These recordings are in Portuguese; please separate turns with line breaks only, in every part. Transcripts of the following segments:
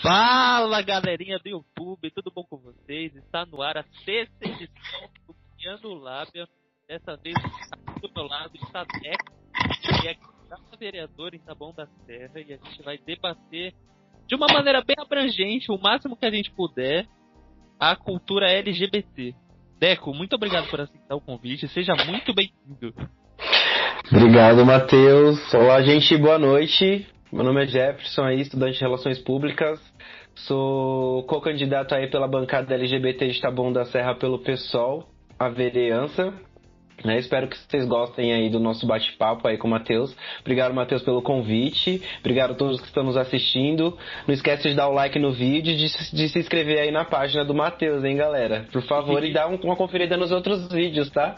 Fala, galerinha do YouTube, tudo bom com vocês? Está no ar a sexta edição do Piano Lábia. Dessa vez, aqui do meu lado está Deco, que é candidato a vereador em Taboão da Serra, e a gente vai debater de uma maneira bem abrangente, o máximo que a gente puder, a cultura LGBT. Deco, muito obrigado por aceitar o convite, seja muito bem-vindo.
Obrigado, Matheus. Olá, gente, boa noite. Meu nome é Jefferson, aí, estudante de Relações Públicas. Sou co-candidato aí pela bancada LGBT de Taboão da Serra pelo PSOL, a vereança. Espero que vocês gostem aí do nosso bate-papo aí com o Matheus. Obrigado, Matheus, pelo convite. Obrigado a todos que estão nos assistindo. Não esquece de dar o like no vídeo e de se inscrever aí na página do Matheus, hein, galera? Por favor, e dá uma conferida nos outros vídeos, tá?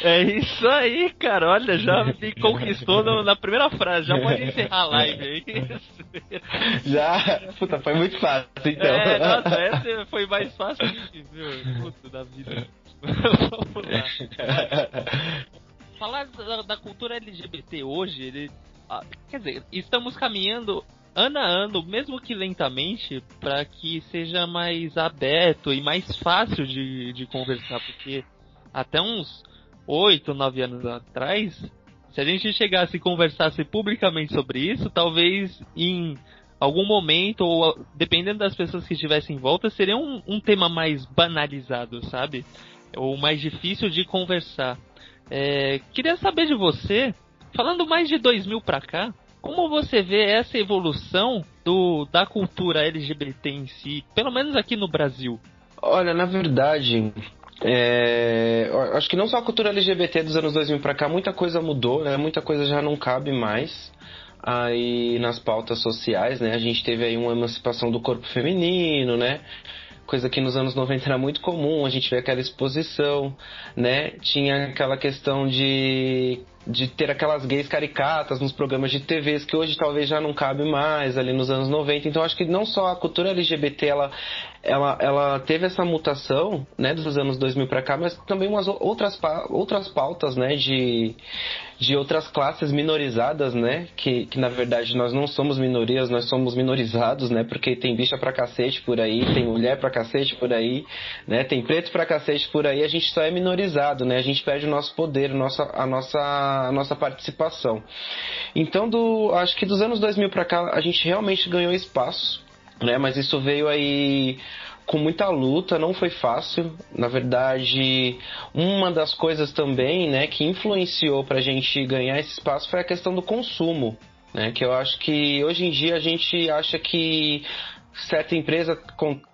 É isso aí, cara. Olha, já me conquistou na primeira frase. Já pode encerrar a live aí.
Já? Puta, foi muito fácil, então.
Nossa, essa foi mais fácil que puta da vida. Vamos lá. Falar da cultura LGBT hoje, quer dizer, estamos caminhando ano a ano, mesmo que lentamente, para que seja mais aberto e mais fácil de conversar, porque até uns 8, 9 anos atrás, se a gente chegasse e conversasse publicamente sobre isso, talvez em algum momento, ou dependendo das pessoas que estivessem em volta, seria um tema mais banalizado, sabe? Ou mais difícil de conversar. Queria saber de você, falando mais de 2000 pra cá, como você vê essa evolução da cultura LGBT em si, pelo menos aqui no Brasil?
Olha, na verdade, acho que não só a cultura LGBT dos anos 2000 pra cá, muita coisa mudou, né? Muita coisa já não cabe mais aí nas pautas sociais, né? A gente teve aí uma emancipação do corpo feminino, né? Coisa que nos anos 90 era muito comum, a gente vê aquela exposição, né? Tinha aquela questão de ter aquelas gays caricatas nos programas de TVs, que hoje talvez já não cabe mais, ali nos anos 90. Então, acho que não só a cultura LGBT, ela teve essa mutação, né, dos anos 2000 para cá, mas também umas outras pautas, né, de outras classes minorizadas, né, que na verdade nós não somos minorias, nós somos minorizados, né, porque tem bicha pra cacete por aí, tem mulher pra cacete por aí, né, tem preto pra cacete por aí, a gente só é minorizado, né, a gente perde o nosso poder, a nossa participação. Então, acho que dos anos 2000 pra cá, a gente realmente ganhou espaço, né, mas isso veio aí com muita luta, não foi fácil. Na verdade, uma das coisas também, né, que influenciou para a gente ganhar esse espaço foi a questão do consumo, né, que eu acho que hoje em dia a gente acha que certa empresa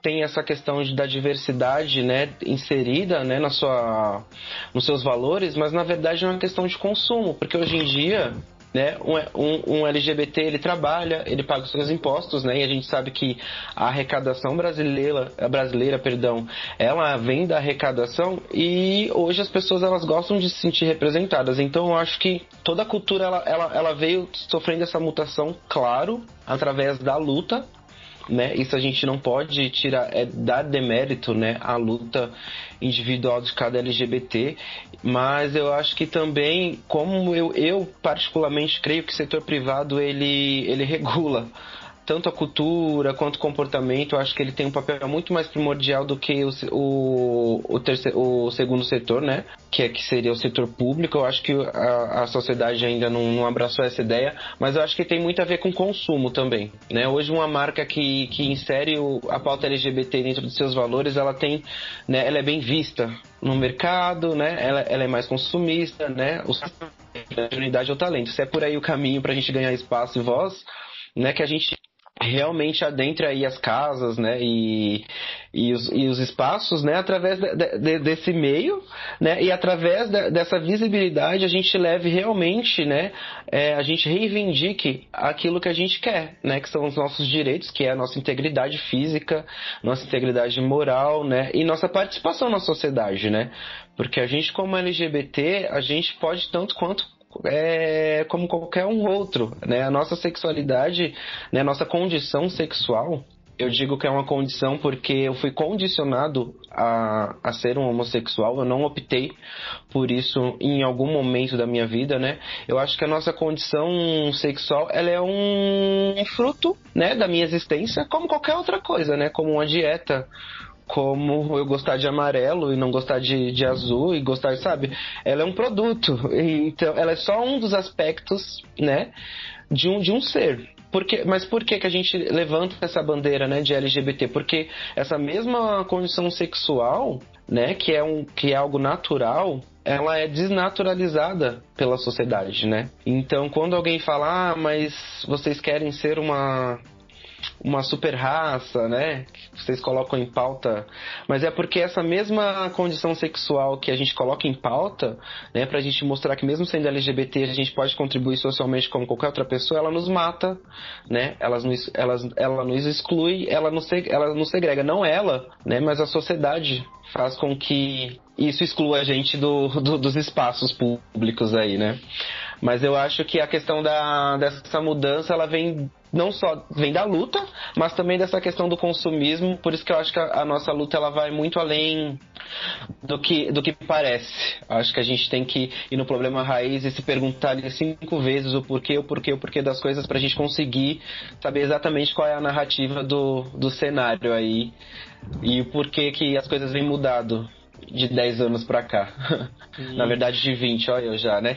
tem essa questão da diversidade, né, inserida, né, nos seus valores, mas na verdade é uma questão de consumo, porque hoje em dia, né, um LGBT ele trabalha, ele paga os seus impostos, né, e a gente sabe que a arrecadação brasileira, perdão, ela vem da arrecadação, e hoje as pessoas elas gostam de se sentir representadas. Então eu acho que toda a cultura ela veio sofrendo essa mutação, claro, através da luta, né? Isso a gente não pode dar demérito, né, à luta individual de cada LGBT, mas eu acho que também, como eu particularmente creio que o setor privado ele regula tanto a cultura quanto o comportamento. Eu acho que ele tem um papel muito mais primordial do que o segundo setor, né? Que seria o setor público. Eu acho que a sociedade ainda não abraçou essa ideia, mas eu acho que tem muito a ver com consumo também, né? Hoje uma marca que insere a pauta LGBT dentro dos seus valores, ela tem, né? Ela é bem vista no mercado, né? Ela é mais consumista, né? A oportunidade é o talento. Se é por aí o caminho para a gente ganhar espaço e voz, né? Que a gente realmente adentre aí as casas, né, e os espaços, né, através desse meio, né, e através dessa visibilidade a gente leve realmente, né, a gente reivindique aquilo que a gente quer, né, que são os nossos direitos, que é a nossa integridade física, nossa integridade moral, né, e nossa participação na sociedade, né, porque a gente como LGBT, a gente pode tanto quanto como qualquer um outro, né? A nossa sexualidade, né? A nossa condição sexual, Eu digo que é uma condição porque eu fui condicionado a ser um homossexual, eu não optei por isso em algum momento da minha vida, né? Eu acho que a nossa condição sexual, ela é um fruto, né, da minha existência, como qualquer outra coisa, né? Como uma dieta, como eu gostar de amarelo e não gostar de azul e gostar, sabe? Ela é um produto, então ela é só um dos aspectos, né, de um ser. Mas por que a gente levanta essa bandeira, né, de LGBT? Porque essa mesma condição sexual, né, que é algo natural, ela é desnaturalizada pela sociedade, né? Então, quando alguém fala, mas vocês querem ser uma super raça, né? Que vocês colocam em pauta, mas é porque essa mesma condição sexual que a gente coloca em pauta, né, pra gente mostrar que mesmo sendo LGBT a gente pode contribuir socialmente como qualquer outra pessoa, ela nos mata, né? Ela nos exclui, ela nos segrega, não ela, né, mas a sociedade faz com que isso exclua a gente dos espaços públicos aí, né? Mas eu acho que a questão dessa mudança, ela vem não só vem da luta, mas também dessa questão do consumismo. Por isso que eu acho que a nossa luta ela vai muito além do que parece. Eu acho que a gente tem que ir no problema raiz e se perguntar ali 5 vezes o porquê das coisas pra gente conseguir saber exatamente qual é a narrativa do cenário aí e o porquê que as coisas vêm mudado de 10 anos pra cá. Na verdade, de 20, olha eu já, né?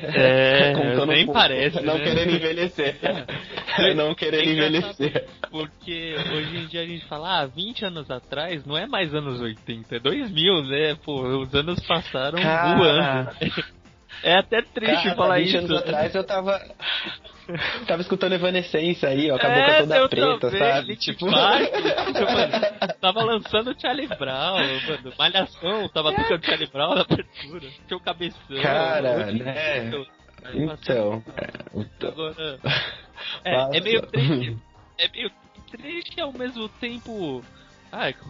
Nem parece.
Não, né? Querendo envelhecer. Não querendo envelhecer.
Porque hoje em dia a gente fala, 20 anos atrás não é mais anos 80, é 2000, né? Pô, os anos passaram voando. É até triste falar 20
isso. 20 anos atrás eu tava escutando Evanescence aí, ó, com a boca toda preta, sabe? Tipo...
tava lançando o Charlie Brown, mano. Malhação, tava tocando Charlie Brown na abertura. Tinha o cabeção.
Cara, né? Então...
Agora... É meio triste. É meio triste e ao mesmo tempo...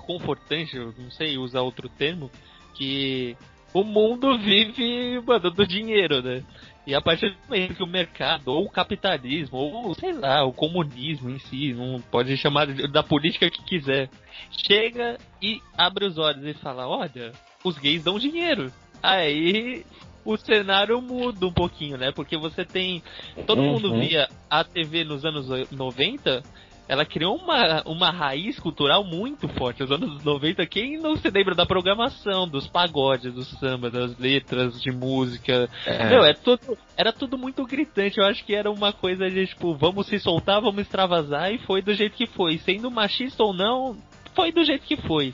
confortante, eu não sei usar outro termo, que o mundo vive, mano, do dinheiro, né? E a partir do momento que o mercado, ou o capitalismo, ou sei lá, o comunismo em si, não pode chamar da política que quiser, chega e abre os olhos e fala, olha, os gays dão dinheiro. Aí o cenário muda um pouquinho, né? Porque você tem... Todo mundo via a TV nos anos 90... Ela criou uma raiz cultural muito forte. Nos anos 90, quem não se lembra da programação, dos pagodes, do samba, das letras de música? Meu, era tudo muito gritante. Eu acho que era uma coisa de, tipo, vamos se soltar, vamos extravasar, e foi do jeito que foi. Sendo machista ou não, foi do jeito que foi.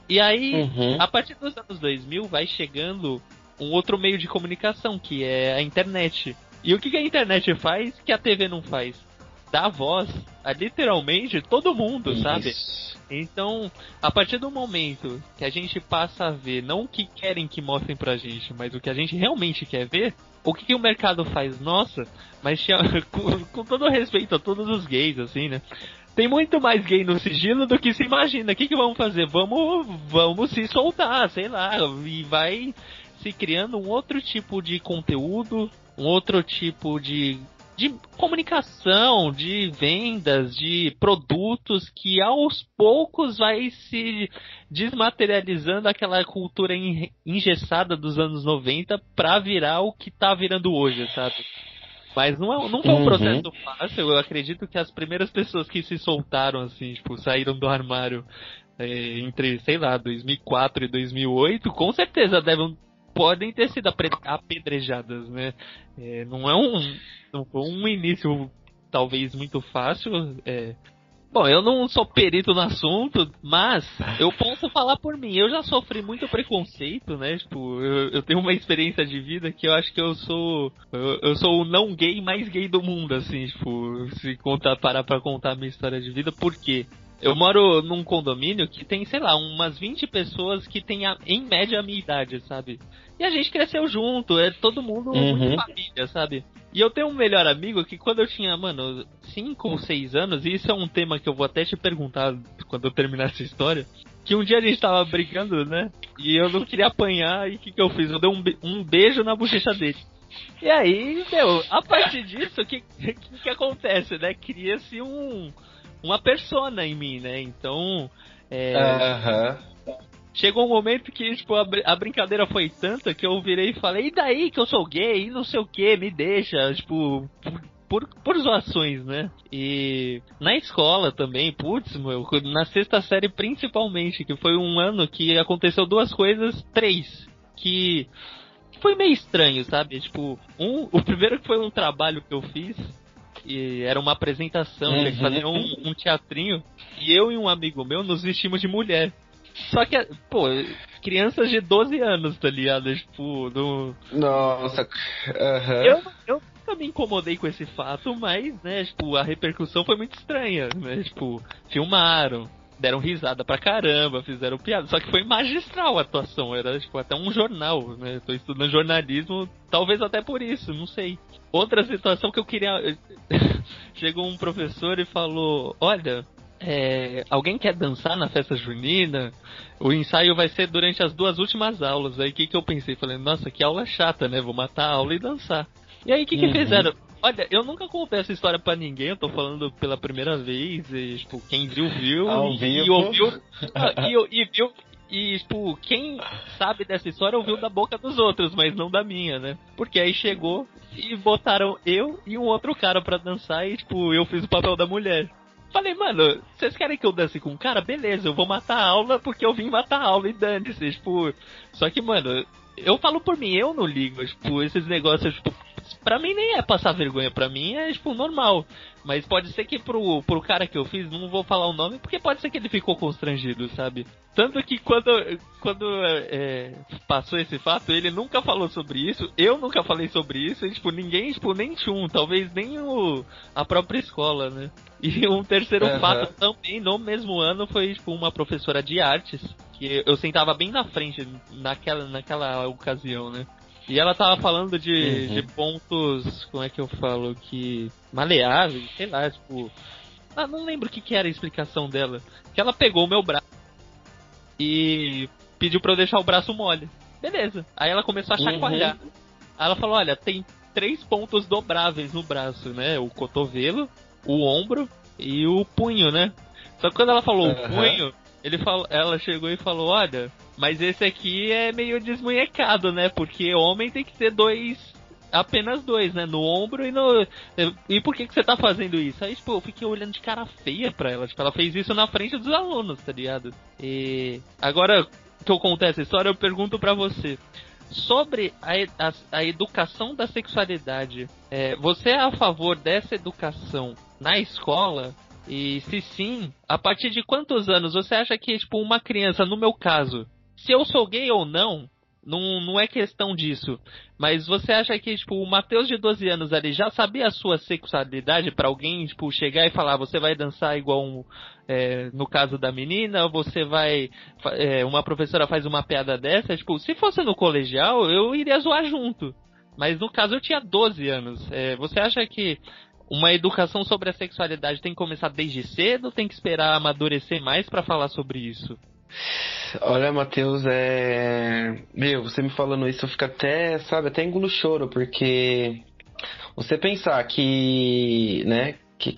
E aí, a partir dos anos 2000, vai chegando um outro meio de comunicação, que é a internet. E o que a internet faz que a TV não faz? Dá voz a literalmente todo mundo, sabe? Então, a partir do momento que a gente passa a ver não o que querem que mostrem pra gente, mas o que a gente realmente quer ver, o que o mercado faz? Nossa, mas com todo respeito a todos os gays, assim, né? Tem muito mais gay no sigilo do que se imagina. O que vamos fazer? Vamos se soltar, sei lá, e vai se criando um outro tipo de conteúdo, um outro tipo de comunicação, de vendas, de produtos que aos poucos vai se desmaterializando aquela cultura engessada dos anos 90 pra virar o que tá virando hoje, sabe? Mas não foi um processo fácil. Eu acredito que as primeiras pessoas que se soltaram, assim, tipo, saíram do armário entre, sei lá, 2004 e 2008, com certeza podem ter sido apedrejadas, né? Não foi um início talvez muito fácil. Bom, eu não sou perito no assunto, mas eu posso falar por mim. Eu já sofri muito preconceito, né? Tipo, eu tenho uma experiência de vida que eu acho que eu sou o não gay mais gay do mundo, assim, tipo, se parar pra contar a minha história de vida. Por quê? Eu moro num condomínio que tem, sei lá, umas 20 pessoas que tem, em média, a minha idade, sabe? E a gente cresceu junto, todo mundo muito família, sabe? E eu tenho um melhor amigo que quando eu tinha, 5 ou 6 anos, e isso é um tema que eu vou até te perguntar quando eu terminar essa história, que um dia a gente tava brigando, né? E eu não queria apanhar, e o que eu fiz? Eu dei um beijo na bochecha dele. E aí, a partir disso, o que acontece, né? Cria-se uma persona em mim, né? Então,
Aham.
chegou um momento que, tipo, a brincadeira foi tanta que eu virei e falei, e daí que eu sou gay, e não sei o que, me deixa, tipo, por zoações, né? E na escola também, putz, meu, na sexta série principalmente, que foi um ano que aconteceu duas coisas, três, que foi meio estranho, sabe? Tipo, o primeiro que foi um trabalho que eu fiz, e era uma apresentação, tinha que fazer um teatrinho, e eu e um amigo meu nos vestimos de mulher. Só que, pô, crianças de 12 anos, tá ligado? Tipo, no...
Nossa, aham.
Eu nunca me incomodei com esse fato, mas, né, tipo, a repercussão foi muito estranha, né? Tipo, filmaram, deram risada pra caramba, fizeram piada. Só que foi magistral a atuação, era, tipo, até um jornal, né? Tô estudando jornalismo, talvez até por isso, não sei. Outra situação que eu queria... Chegou um professor e falou, olha... alguém quer dançar na festa junina? O ensaio vai ser durante as 2 últimas aulas. Aí o que eu pensei? Falei, nossa, que aula chata, né? Vou matar a aula e dançar. E aí o que fizeram? Olha, eu nunca contei essa história pra ninguém, eu tô falando pela primeira vez, e, tipo, quem viu,
Ao
e
vivo.
ouviu, e viu, e, tipo, quem sabe dessa história ouviu da boca dos outros, mas não da minha, né? Porque aí chegou e botaram eu e um outro cara pra dançar e, tipo, eu fiz o papel da mulher. Falei, mano, vocês querem que eu dance com um cara? Beleza, eu vou matar a aula porque eu vim matar a aula e dane-se, tipo... Só que, mano, eu falo por mim, eu não ligo, tipo, esses negócios, tipo... Pra mim nem é passar vergonha, pra mim é, tipo, normal. Mas pode ser que pro cara que eu fiz, não vou falar o nome, porque pode ser que ele ficou constrangido, sabe? Tanto que quando passou esse fato, ele nunca falou sobre isso, eu nunca falei sobre isso, e, tipo, ninguém, tipo, nem tchum, talvez nem a própria escola, né? E um terceiro fato também, no mesmo ano, foi, tipo, uma professora de artes, que eu sentava bem na frente naquela ocasião, né? E ela tava falando de pontos, como é que eu falo, que maleáveis, sei lá, tipo... Ah, não lembro o que era a explicação dela. Que ela pegou o meu braço e pediu pra eu deixar o braço mole. Beleza. Aí ela começou a chacoalhar. Aí ela falou, olha, tem 3 pontos dobráveis no braço, né? O cotovelo, o ombro e o punho, né? Só que quando ela falou o punho, ela chegou e falou, olha, mas esse aqui é meio desmunhecado, né? Porque homem tem que ter apenas 2, né? No ombro e no... E por que você tá fazendo isso? Aí, tipo, eu fiquei olhando de cara feia pra ela. Tipo, ela fez isso na frente dos alunos, tá ligado? E agora que eu contei essa história, eu pergunto pra você. Sobre a educação da sexualidade, você é a favor dessa educação na escola? E se sim, a partir de quantos anos você acha que, tipo, uma criança, no meu caso, se eu sou gay ou não é questão disso, mas você acha que, tipo, o Matheus de 12 anos ali já sabia a sua sexualidade pra alguém, tipo, chegar e falar, você vai dançar igual no caso da menina, você vai, uma professora faz uma piada dessa, tipo, se fosse no colegial, eu iria zoar junto, mas no caso eu tinha 12 anos, você acha que uma educação sobre a sexualidade tem que começar desde cedo, tem que esperar amadurecer mais pra falar sobre isso?
Olha, Matheus, Meu, você me falando isso, eu fico até, sabe, até engulo choro, porque você pensar que, né, que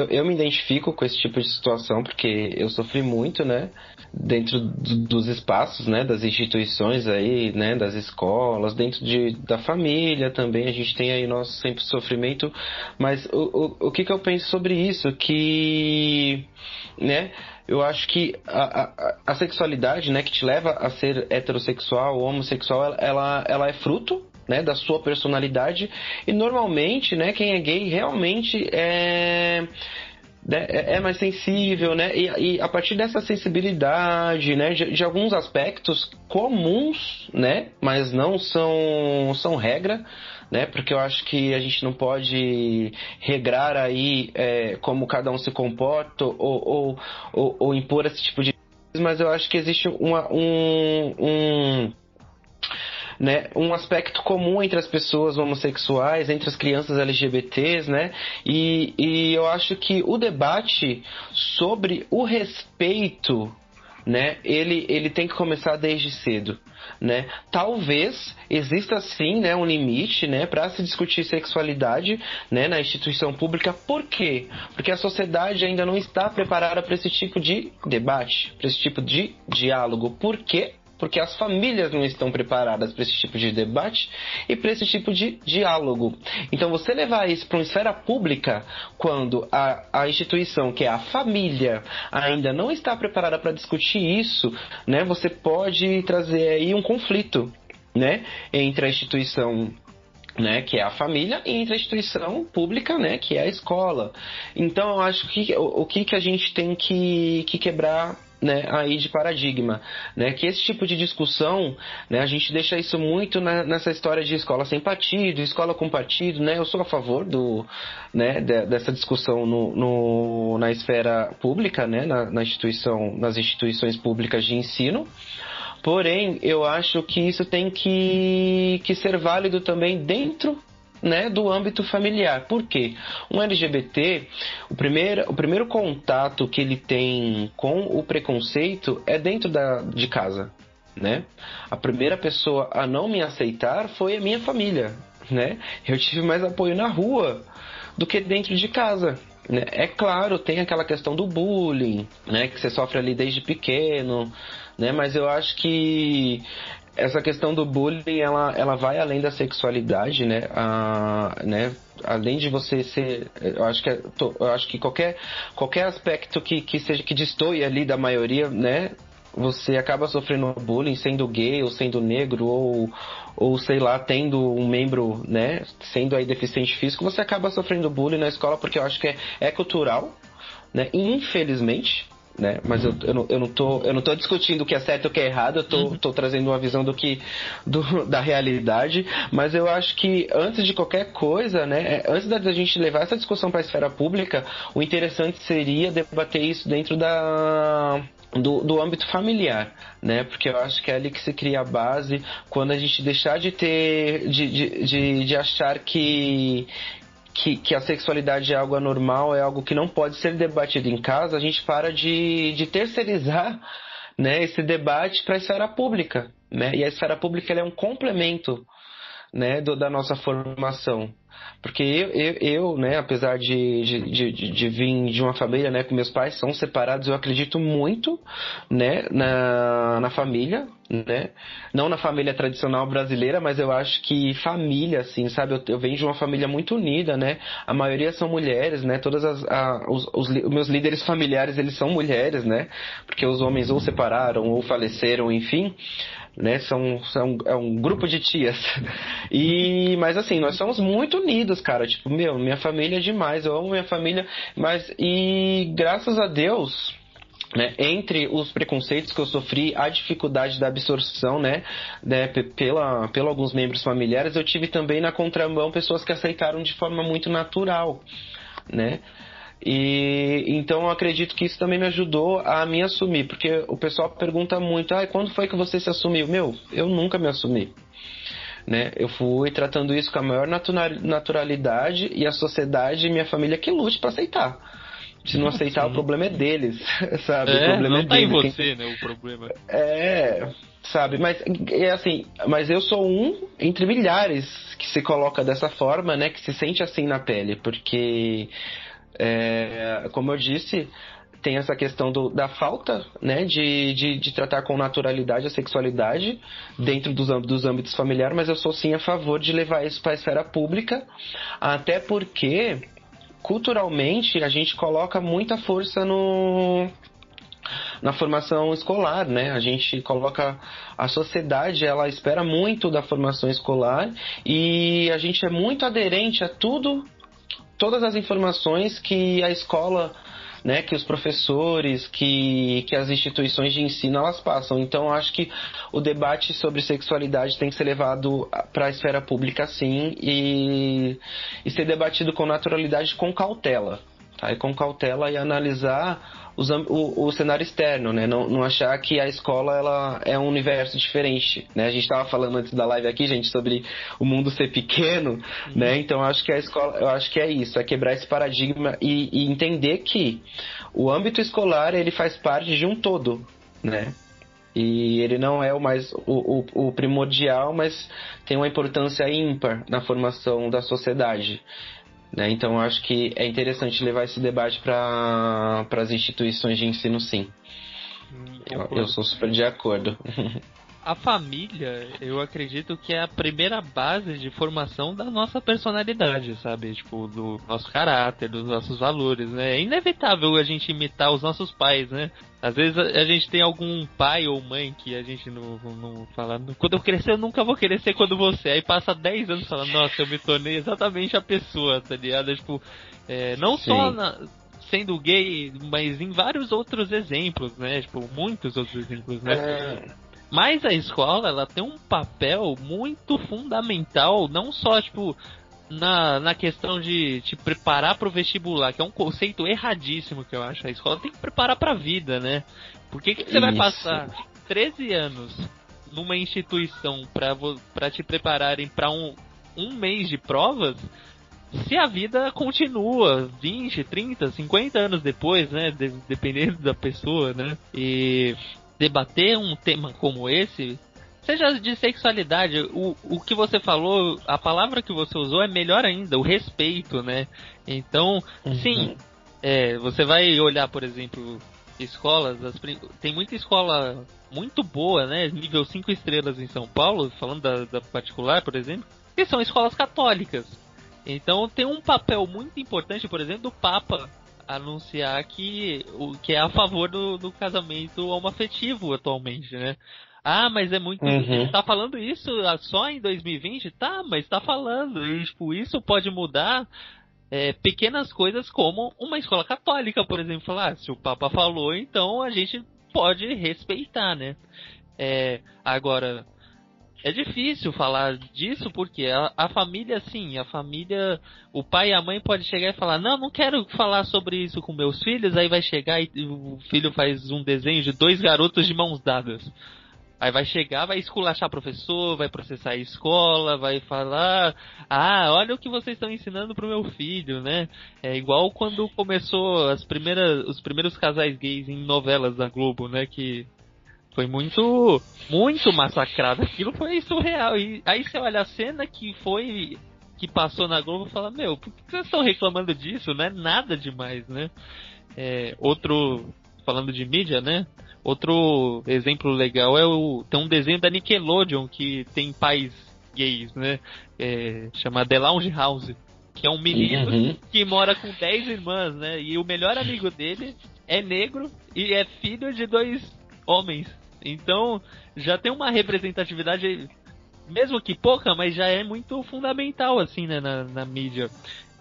eu me identifico com esse tipo de situação, porque eu sofri muito, né, dentro dos espaços, né, das instituições aí, né, das escolas, dentro da família também, a gente tem aí nosso sempre sofrimento, mas o que eu penso sobre isso? Que, né, eu acho que a sexualidade, né, que te leva a ser heterossexual ou homossexual, ela é fruto, né, da sua personalidade, e normalmente, né, quem é gay realmente é mais sensível, né, e a partir dessa sensibilidade, né, de alguns aspectos comuns, né, mas não são regra, né, porque eu acho que a gente não pode regrar aí como cada um se comporta ou impor esse tipo de coisa, mas eu acho que existe né, um aspecto comum entre as pessoas homossexuais, entre as crianças LGBTs, né? E eu acho que o debate sobre o respeito, né, ele tem que começar desde cedo, né? Talvez exista sim, né, um limite, né, para se discutir sexualidade, né, na instituição pública. Por quê? Porque a sociedade ainda não está preparada para esse tipo de debate, para esse tipo de diálogo. Por quê? Porque as famílias não estão preparadas para esse tipo de debate e para esse tipo de diálogo. Então, você levar isso para uma esfera pública, quando a instituição, que é a família, ainda não está preparada para discutir isso, né, você pode trazer aí um conflito, né, entre a instituição, né, que é a família, e entre a instituição pública, né, que é a escola. Então, eu acho que o que a gente tem que quebrar, né, aí de paradigma, né, que esse tipo de discussão, né, a gente deixa isso muito nessa história de escola sem partido, escola com partido, né, eu sou a favor né, dessa discussão na esfera pública, né, nas instituições públicas de ensino. Porém, eu acho que isso tem que ser válido também dentro, né, do âmbito familiar. Por quê? Um LGBT, o primeiro contato que ele tem com o preconceito é dentro de casa, né? A primeira pessoa a não me aceitar foi a minha família, né? Eu tive mais apoio na rua do que dentro de casa, né? É claro, tem aquela questão do bullying, né, que você sofre ali desde pequeno, né? Mas eu acho que essa questão do bullying, ela vai além da sexualidade, né? Né? Além de você ser, eu acho que qualquer aspecto que seja, que destoie ali da maioria, né? Você acaba sofrendo bullying sendo gay ou sendo negro ou sei lá, tendo um membro, né, sendo aí deficiente físico, você acaba sofrendo bullying na escola, porque eu acho que é cultural, né? Infelizmente, né? Mas eu não tô discutindo o que é certo e o que é errado, eu tô trazendo uma visão da realidade, mas eu acho que antes de qualquer coisa, né, antes da gente levar essa discussão para a esfera pública, o interessante seria debater isso dentro do âmbito familiar, né? Porque eu acho que é ali que se cria a base. Quando a gente deixar de achar que a sexualidade é algo anormal, é algo que não pode ser debatido em casa, a gente para de terceirizar, né, esse debate para a esfera pública, né? E a esfera pública ela é um complemento, né, da nossa formação. Porque eu, né, apesar de vir de uma família, né, que meus pais são separados, eu acredito muito, né, na família, né, não na família tradicional brasileira, mas eu acho que família, assim, sabe, eu venho de uma família muito unida, né, a maioria são mulheres, né, todas os meus líderes familiares, eles são mulheres, né, porque os homens ou separaram ou faleceram, enfim, né, é um grupo de tias. Mas assim, nós somos muito unidos, cara. Tipo, minha família é demais, eu amo minha família, e graças a Deus, né, entre os preconceitos que eu sofri, a dificuldade da absorção, né, pela alguns membros familiares, eu tive também na contramão pessoas que aceitaram de forma muito natural, né? E então eu acredito que isso também me ajudou a me assumir, porque o pessoal pergunta muito, quando foi que você se assumiu? Eu nunca me assumi, né? Eu fui tratando isso com a maior naturalidade, e a sociedade e minha família que lute para aceitar. Se não aceitar, o problema é deles, sabe? O problema
não tá
deles.
em você, né, o problema.
Sabe? Mas é assim, mas eu sou um entre milhares que se coloca dessa forma, né? Que se sente assim na pele, porque como eu disse, tem essa questão da falta, né, de tratar com naturalidade a sexualidade dentro dos âmbitos familiares, mas eu sou sim a favor de levar isso para a esfera pública, até porque culturalmente a gente coloca muita força na formação escolar, né? A gente coloca, a sociedade, ela espera muito da formação escolar, e a gente é muito aderente a todas as informações que a escola, né, que os professores, que as instituições de ensino elas passam. Então, eu acho que o debate sobre sexualidade tem que ser levado para a esfera pública, sim, e ser debatido com naturalidade, com cautela, tá? E com cautela, e analisar o cenário externo, né? Não achar que a escola ela é um universo diferente, né? A gente estava falando antes da live aqui, gente, sobre o mundo ser pequeno, né? Então eu acho que a escola, eu acho que é isso, é quebrar esse paradigma e entender que o âmbito escolar ele faz parte de um todo, né? E ele não é o mais o primordial, mas tem uma importância ímpar na formação da sociedade, né? Então eu acho que é interessante levar esse debate para as instituições de ensino, sim. Eu sou super de acordo.
A família, eu acredito que é a primeira base de formação da nossa personalidade, sabe? Tipo, do nosso caráter, dos nossos valores, né? É inevitável a gente imitar os nossos pais, né? Às vezes a gente tem algum pai ou mãe que a gente não fala, quando eu crescer eu nunca vou querer ser quando você. Aí passa 10 anos falando, nossa, eu me tornei exatamente a pessoa, tá ligado? Tipo, não só sendo gay, mas em vários outros exemplos, né? Tipo, muitos outros exemplos, né? Mas a escola, ela tem um papel muito fundamental, não só, tipo, na questão de te preparar para o vestibular, que é um conceito erradíssimo que eu acho. A escola tem que preparar para a vida, né? Por que você vai passar 13 anos numa instituição para te prepararem para um mês de provas, se a vida continua 20, 30, 50 anos depois, né? Dependendo da pessoa, né? E debater um tema como esse, seja de sexualidade, o que você falou, a palavra que você usou é melhor ainda, o respeito, né? Então, sim, você vai olhar, por exemplo, escolas, tem muita escola muito boa, né? Nível 5 estrelas em São Paulo, falando da particular, por exemplo, que são escolas católicas. Então tem um papel muito importante, por exemplo, do Papa anunciar que é a favor do casamento homoafetivo atualmente, né? Ah, mas é muito... Tá falando isso só em 2020? Tá, mas tá falando. E, tipo, isso pode mudar pequenas coisas como uma escola católica, por exemplo. Falar, se o Papa falou, então a gente pode respeitar, né? Agora... É difícil falar disso porque a família, sim, o pai e a mãe podem chegar e falar, não quero falar sobre isso com meus filhos, aí vai chegar e o filho faz um desenho de 2 garotos de mãos dadas. Aí vai chegar, vai esculachar professor, vai processar a escola, vai falar, olha o que vocês estão ensinando pro meu filho, né? É igual quando começou os primeiros casais gays em novelas da Globo, né, que... Foi muito, muito massacrado. Aquilo foi surreal. E aí você olha a cena que passou na Globo e fala, por que vocês estão reclamando disso? Não é nada demais, né? Falando de mídia, né? Outro exemplo legal tem um desenho da Nickelodeon que tem pais gays, né? Chama The Lounge House. Que é um menino que mora com 10 irmãs, né? E o melhor amigo dele é negro e é filho de 2 homens. Então, já tem uma representatividade, mesmo que pouca, mas já é muito fundamental, assim, né, na mídia.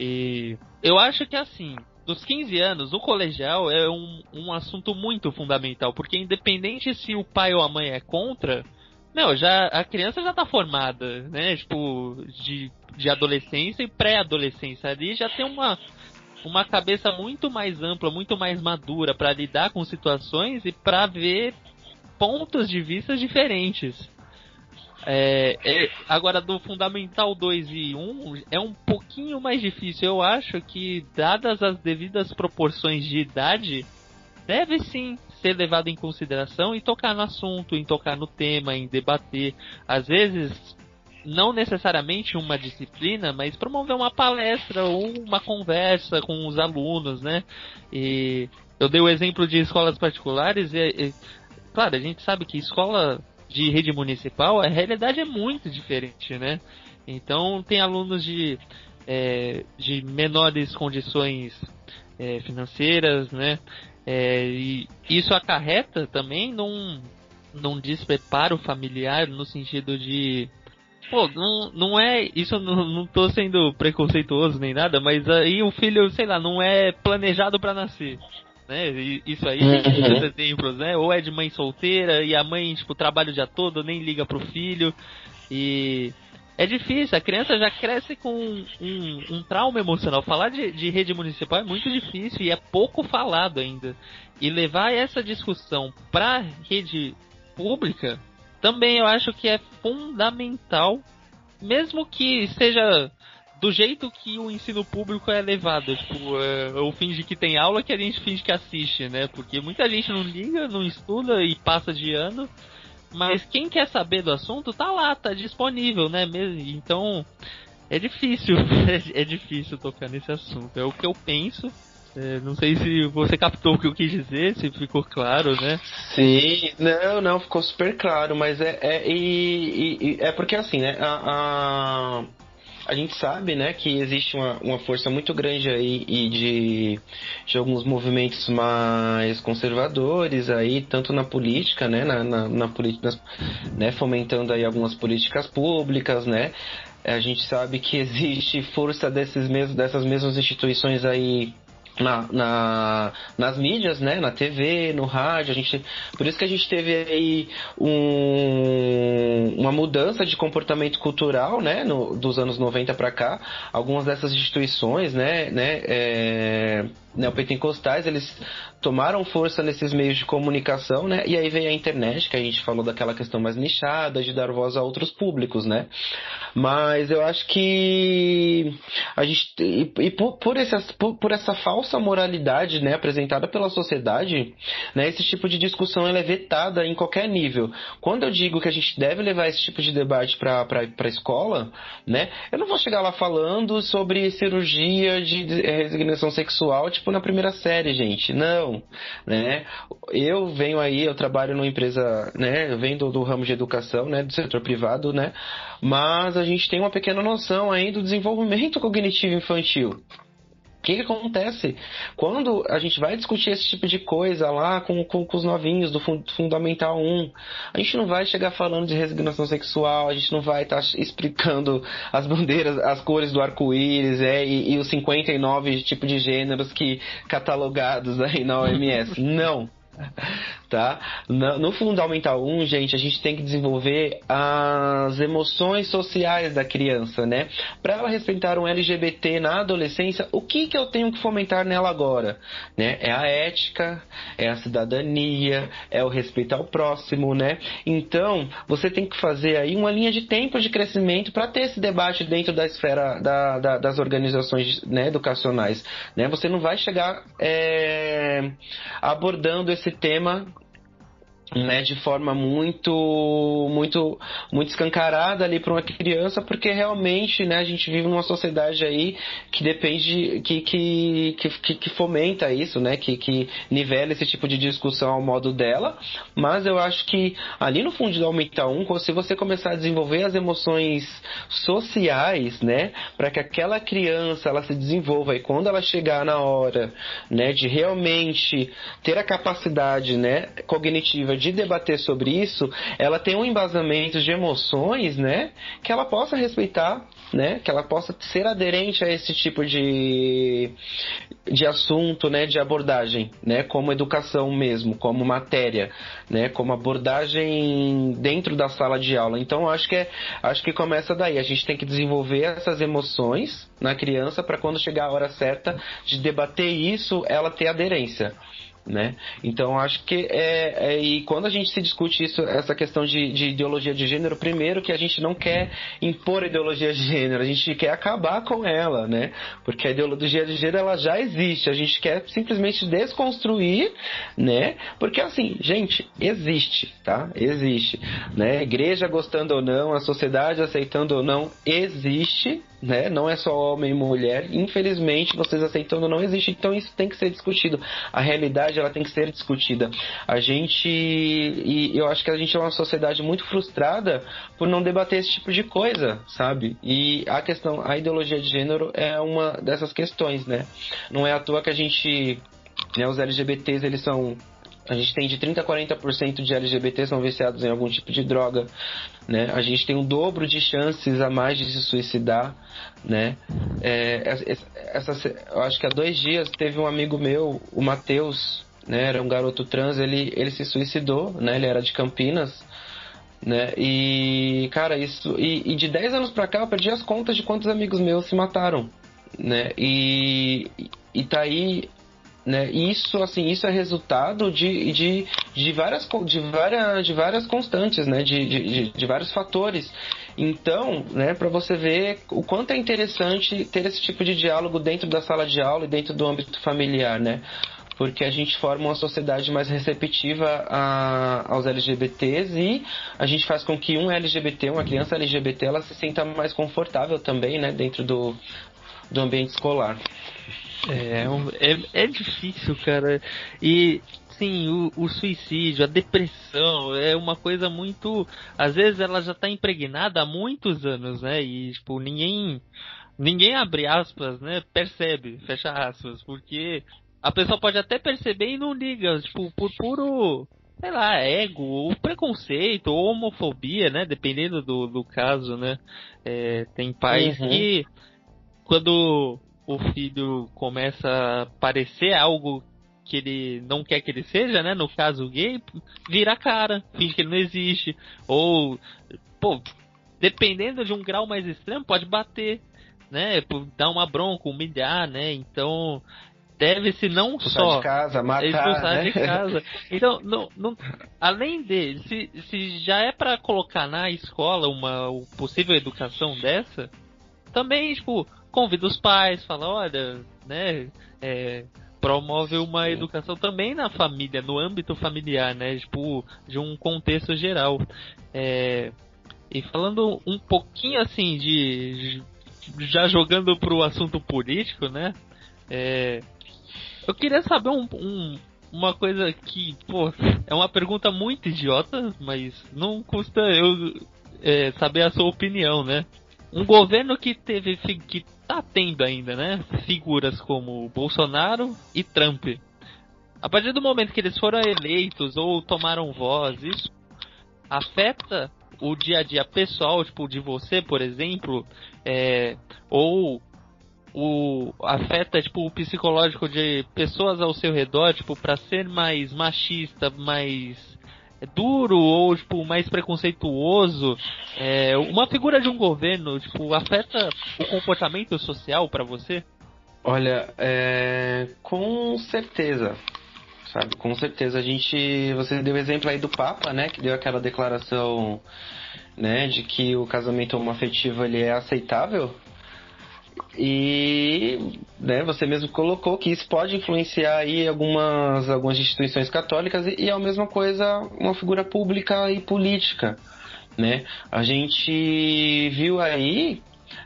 E eu acho que, assim, dos 15 anos, o colegial é um assunto muito fundamental, porque independente se o pai ou a mãe é contra, a criança já tá formada, né, tipo, de adolescência e pré-adolescência. Ali já tem uma cabeça muito mais ampla, muito mais madura para lidar com situações e para ver pontos de vista diferentes. Agora, do Fundamental 2 e 1 é um pouquinho mais difícil. Eu acho que, dadas as devidas proporções de idade, deve sim ser levado em consideração e tocar no assunto, em tocar no tema, em debater. Às vezes, não necessariamente uma disciplina, mas promover uma palestra ou uma conversa com os alunos, né? E eu dei o exemplo de escolas particulares claro, a gente sabe que escola de rede municipal, a realidade é muito diferente, né? Então, tem alunos de menores condições financeiras, né? E isso acarreta também num despreparo familiar, no sentido de... não é... Isso não tô sendo preconceituoso nem nada, mas aí o filho, sei lá, não é planejado para nascer. Né? Isso aí tem muitos exemplos, né? Ou é de mãe solteira e a mãe, tipo, trabalha o dia todo, nem liga pro filho. E é difícil, a criança já cresce com um trauma emocional. Falar de rede municipal é muito difícil e é pouco falado ainda. E levar essa discussão pra rede pública também eu acho que é fundamental, mesmo que seja do jeito que o ensino público é levado. Tipo, eu finge que tem aula que a gente finge que assiste, né? Porque muita gente não liga, não estuda e passa de ano. Mas quem quer saber do assunto tá lá, tá disponível, né? Então é difícil, é difícil tocar nesse assunto. É o que eu penso. Não sei se você captou o que eu quis dizer, se ficou claro, né?
Sim, não, ficou super claro, mas é porque assim, né? A gente sabe, né, que existe uma força muito grande aí e de alguns movimentos mais conservadores aí, tanto na política, né, na política, né, fomentando aí algumas políticas públicas, né. A gente sabe que existe força dessas mesmas instituições aí nas mídias, né, na TV, no rádio, por isso que a gente teve aí uma mudança de comportamento cultural, né, dos anos 90 para cá. Algumas dessas instituições, neopentecostais, eles tomaram força nesses meios de comunicação, né, e aí veio a internet, que a gente falou daquela questão mais nichada, de dar voz a outros públicos, né. Mas eu acho que a gente por essa falsa moralidade, né, apresentada pela sociedade, né, esse tipo de discussão ela é vetada em qualquer nível. Quando eu digo que a gente deve levar esse tipo de debate para a escola, né, eu não vou chegar lá falando sobre cirurgia de resignação sexual tipo na primeira série, gente. Não, né? Eu trabalho numa empresa, né, eu venho do ramo de educação, né, do setor privado, né, mas a gente tem uma pequena noção aí do desenvolvimento cognitivo infantil. O que acontece? Quando a gente vai discutir esse tipo de coisa lá com os novinhos do Fundamental 1, a gente não vai chegar falando de resignação sexual, a gente não vai estar explicando as bandeiras, as cores do arco-íris e os 59 tipos de gêneros catalogados aí na OMS. Não! Tá? No Fundamental 1, gente, a gente tem que desenvolver as emoções sociais da criança, né? Para ela respeitar um LGBT na adolescência, o que eu tenho que fomentar nela agora? Né? É a ética, é a cidadania, é o respeito ao próximo, né? Então, você tem que fazer aí uma linha de tempo de crescimento para ter esse debate dentro da esfera das organizações, né, educacionais, né? Você não vai chegar abordando esse tema, né, de forma muito escancarada ali para uma criança, porque realmente, né, a gente vive numa sociedade aí que depende, que fomenta isso, né, que nivela esse tipo de discussão ao modo dela. Mas eu acho que ali no Fundamental 1, se você começar a desenvolver as emoções sociais, né, para que aquela criança ela se desenvolva, e quando ela chegar na hora, né, de realmente ter a capacidade, né, cognitiva de debater sobre isso, ela tem um embasamento de emoções, né, que ela possa respeitar, né, que ela possa ser aderente a esse tipo de assunto, né, de abordagem, né, como educação mesmo, como matéria, né, como abordagem dentro da sala de aula. Então acho que começa daí. A gente tem que desenvolver essas emoções na criança para quando chegar a hora certa de debater isso, ela ter aderência. Né? Então acho que e quando a gente se discute essa questão de ideologia de gênero, primeiro que a gente não quer impor a ideologia de gênero, a gente quer acabar com ela, né? Porque a ideologia de gênero ela já existe, a gente quer simplesmente desconstruir, né? Porque assim, gente, existe, tá? Existe, né? A igreja gostando ou não, a sociedade aceitando ou não, existe, né? Não é só homem e mulher, infelizmente vocês aceitando não existe, então isso tem que ser discutido. A realidade ela tem que ser discutida. Eu acho que a gente é uma sociedade muito frustrada por não debater esse tipo de coisa, sabe? E a ideologia de gênero é uma dessas questões, né? Não é à toa que a gente, né, os LGBTs, a gente tem de 30% a 40% de LGBTs são viciados em algum tipo de droga, né? A gente tem um dobro de chances a mais de se suicidar, né? Eu acho que há 2 dias teve um amigo meu, o Matheus, né? Era um garoto trans, ele se suicidou, né? Ele era de Campinas, né? E, cara, e de 10 anos pra cá eu perdi as contas de quantos amigos meus se mataram, né? E tá aí, né? Isso é resultado de de várias constantes, né? De vários fatores. Então, né, para você ver o quanto é interessante ter esse tipo de diálogo dentro da sala de aula e dentro do âmbito familiar, né? Porque a gente forma uma sociedade mais receptiva aos LGBTs e a gente faz com que um LGBT, uma criança LGBT, ela se sinta mais confortável também, né, dentro do ambiente escolar.
É difícil, cara. E sim, o suicídio, a depressão é uma coisa muito. Às vezes ela já tá impregnada há muitos anos, né? E tipo, ninguém abre aspas, né? Percebe, fecha aspas, porque a pessoa pode até perceber e não liga, tipo, por puro, sei lá, ego, ou preconceito, ou homofobia, né? Dependendo do caso, né? Tem pais
Uhum.
que quando o filho começa a parecer algo que ele não quer que ele seja, né? No caso gay, vira a cara, finge que ele não existe. Ou, pô, dependendo de um grau mais extremo, pode bater, né? Dar uma bronca, humilhar, né? Então, deve-se não
Expulsar de
só
casa, matar,
expulsar
né?
de casa. Então, além dele, se já é para colocar na escola uma possível educação dessa, também, tipo, convida os pais, fala, olha, né, promove uma
Sim.
educação também na família, no âmbito familiar, né, tipo, de um contexto geral. E falando um pouquinho assim já jogando pro assunto político, né, eu queria saber uma coisa que, pô, é uma pergunta muito idiota, mas não custa eu saber a sua opinião, né? Um governo que que tá tendo ainda, né? Figuras como Bolsonaro e Trump. A partir do momento que eles foram eleitos ou tomaram voz, isso afeta o dia a dia pessoal, tipo, de você, por exemplo, ou afeta tipo o psicológico de pessoas ao seu redor, tipo, para ser mais machista, mais duro ou tipo mais preconceituoso, uma figura de um governo, tipo, afeta o comportamento social para você?
Olha, com certeza, sabe? Com certeza você deu exemplo aí do Papa, né? Que deu aquela declaração, né? De que o casamento homoafetivo ele é aceitável. E, né, você mesmo colocou que isso pode influenciar aí algumas instituições católicas e a mesma coisa uma figura pública e política, né? A gente viu aí,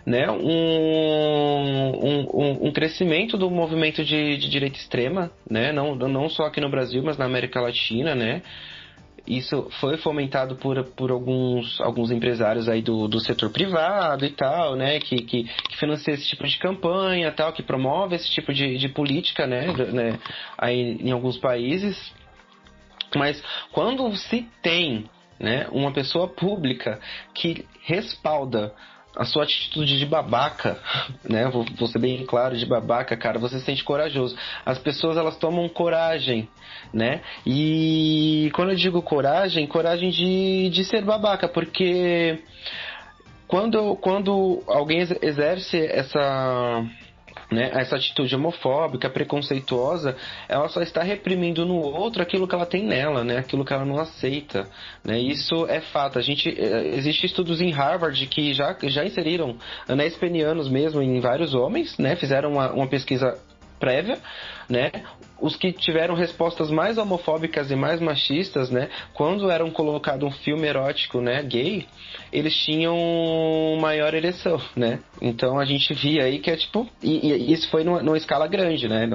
né, um crescimento do movimento de direita extrema, né? Não só aqui no Brasil, mas na América Latina, né? Isso foi fomentado por alguns empresários aí do setor privado e tal, né? Que financia esse tipo de campanha tal, que promove esse tipo de política, né? Aí em alguns países. Mas quando se tem, né, uma pessoa pública que respalda a sua atitude de babaca, né? Vou ser bem claro, de babaca, cara, você se sente corajoso. As pessoas, elas tomam coragem, né? E quando eu digo coragem, coragem de ser babaca, porque quando alguém exerce essa atitude homofóbica, preconceituosa, ela só está reprimindo no outro aquilo que ela tem nela, né? Aquilo que ela não aceita, né? Isso é fato. Existe estudos em Harvard que já inseriram anéis penianos mesmo em vários homens, né? Fizeram uma pesquisa prévia, né? Os que tiveram respostas mais homofóbicas e mais machistas, né? Quando eram colocado um filme erótico, né, gay, eles tinham maior ereção, né? Então a gente via aí que é tipo, e isso foi numa escala grande, né?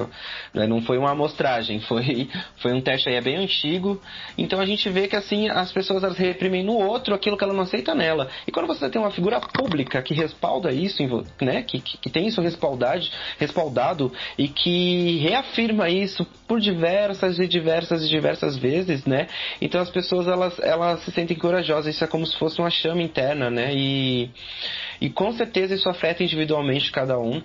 Não foi uma amostragem, foi um teste aí bem antigo. Então a gente vê que assim as pessoas elas reprimem no outro aquilo que ela não aceita nela. E quando você tem uma figura pública que respalda isso, né? Que tem isso respaldado e que reafirma isso por diversas e diversas e diversas vezes, né? Então as pessoas elas se sentem corajosas, isso é como se fosse uma chama interna, né? E com certeza isso afeta individualmente cada um.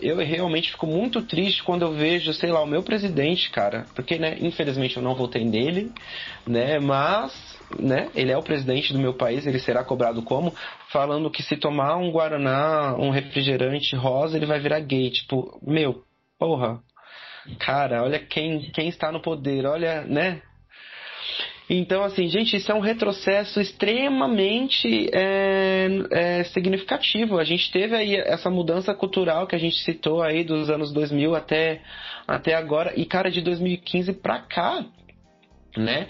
Eu realmente fico muito triste quando eu vejo, sei lá, o meu presidente, cara, porque, né, infelizmente eu não votei nele, né, mas, né, ele é o presidente do meu país, ele será cobrado como? Falando que se tomar um guaraná, um refrigerante rosa, ele vai virar gay, tipo, meu, porra, cara, olha quem está no poder, olha, né? Então, assim, gente, isso é um retrocesso extremamente significativo. A gente teve aí essa mudança cultural que a gente citou aí dos anos 2000 até agora. E, cara, de 2015 pra cá, né?